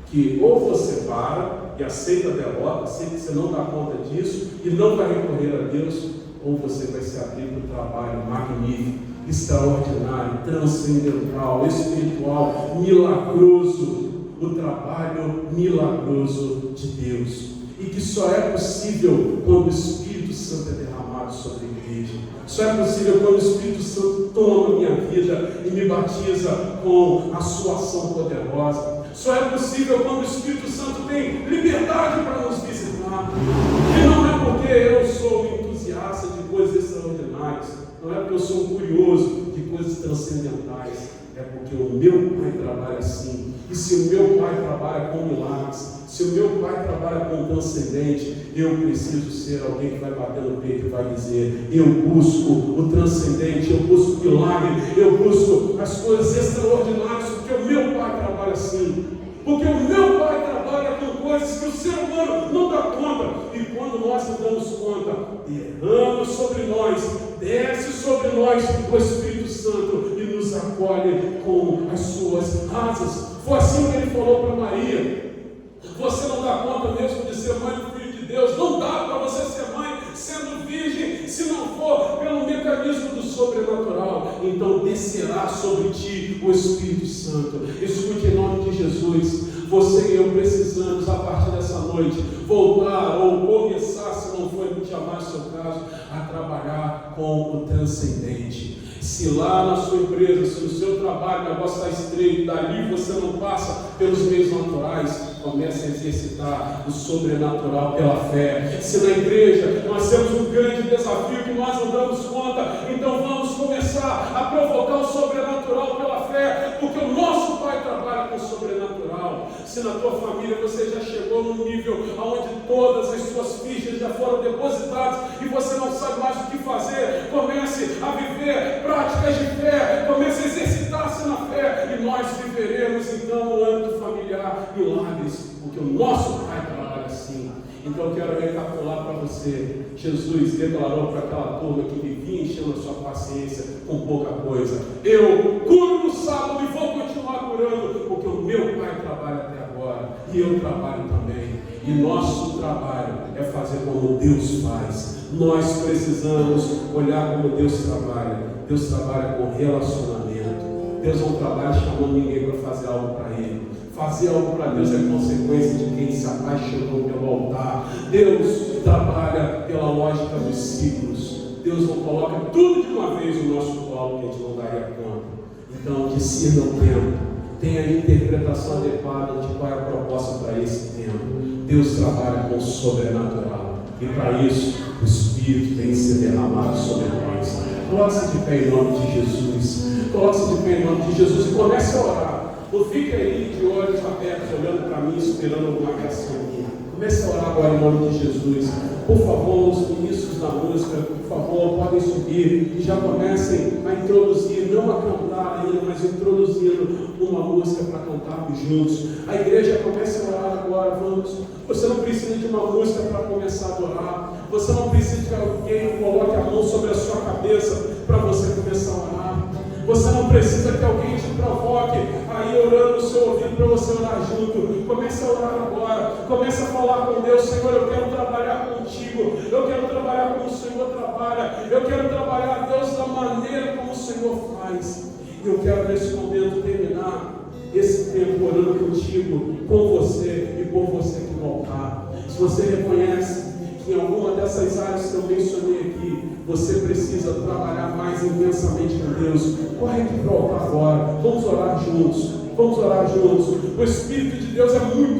Speaker 2: que ou você para e aceita a derrota, aceita que você não dá conta disso e não vai recorrer a Deus, ou você vai se abrir para o trabalho magnífico, extraordinário, transcendental, espiritual, milagroso, o trabalho milagroso de Deus, e que só é possível quando o Espírito Santo é derramado sobre a igreja. Só é possível quando o Espírito Santo toma minha vida e me batiza com a sua ação poderosa. Só é possível quando o Espírito Santo tem liberdade para nos visitar. E não é porque eu sou entusiasta de coisas extraordinárias, não é porque eu sou curioso de coisas transcendentais, é porque o meu Pai trabalha assim. E se o meu Pai trabalha com milagres, se o meu Pai trabalha com o transcendente, eu preciso ser alguém que vai bater no peito e vai dizer: eu busco o transcendente, eu busco o milagre, eu busco as coisas extraordinárias, porque o meu Pai trabalha assim. Porque o meu Pai trabalha com coisas que o ser humano não dá conta. E quando nós não damos conta, derrama sobre nós, desce sobre nós o Espírito Santo e nos acolhe com as suas asas. Foi assim que ele falou para Maria: você não dá conta mesmo de ser mãe do Filho de Deus. Não dá para você ser mãe sendo virgem, se não for pelo mecanismo do sobrenatural. Então descerá sobre ti o Espírito Santo. Escute em nome de Jesus. Você e eu precisamos, a partir dessa noite, voltar ou começar, se não for jamais o seu caso, a trabalhar com o transcendente. Se lá na sua empresa, se no seu trabalho o negócio está estreito, dali você não passa pelos meios naturais, comece a exercitar o sobrenatural pela fé. Se na igreja nós temos um grande desafio que nós não damos conta, então vamos começar a provocar o sobrenatural pela fé, porque o nosso Pai trabalha com o sobrenatural. Se na tua família você já chegou num nível onde todas as suas fichas já foram depositadas e você não sabe mais o que fazer, comece a viver práticas de fé, comece a exercitar-se na fé, e nós viveremos então no âmbito familiar milagres, porque o nosso Pai trabalha assim. Então eu quero recapitular para você: Jesus declarou para aquela turma que vivia enchendo a sua paciência com pouca coisa: eu curo no sábado e vou continuar curando, porque o meu Pai trabalha até agora e eu trabalho também. E nosso trabalho é fazer como Deus faz. Nós precisamos olhar como Deus trabalha. Deus trabalha com relacionamento. Deus não trabalha chamando ninguém para fazer algo para Ele. Fazer algo para Deus é consequência de quem se apaixonou pelo altar. Deus trabalha pela lógica dos ciclos. Deus não coloca tudo de uma vez no nosso colo que a gente não daria conta. Então, discirna o tempo. Tenha a interpretação adequada de qual é a proposta para esse tempo. Deus trabalha com o sobrenatural. E para isso, o Espírito tem que ser derramado sobre nós. Coloque-se de pé em nome de Jesus. Coloque-se de pé em nome de Jesus e comece a orar. Não fique aí de olhos abertos, olhando para mim, esperando alguma reação minha. Comece a orar agora em nome de Jesus. Por favor, os ministros da música, por favor, podem subir e já comecem a introduzir, não a cantar ainda, mas introduzindo uma música para cantarmos juntos. A igreja comece a orar agora, vamos. Você não precisa de uma música para começar a adorar. Você não precisa de alguém que coloque a mão sobre a sua cabeça para você começar a orar. Você não precisa que alguém te provoque aí orando no seu ouvido para você orar junto. Comece a orar agora. Comece a falar com Deus: Senhor, eu quero trabalhar contigo. Eu quero trabalhar como o Senhor trabalha. Eu quero trabalhar, Deus, da maneira como o Senhor faz. E eu quero nesse momento terminar esse tempo orando contigo, com você e por você que voltar. Se você reconhece que em alguma dessas áreas que eu mencionei aqui, você precisa trabalhar mais intensamente com Deus, corre aqui para o altar agora. Vamos orar juntos. Vamos orar juntos. O Espírito de Deus é muito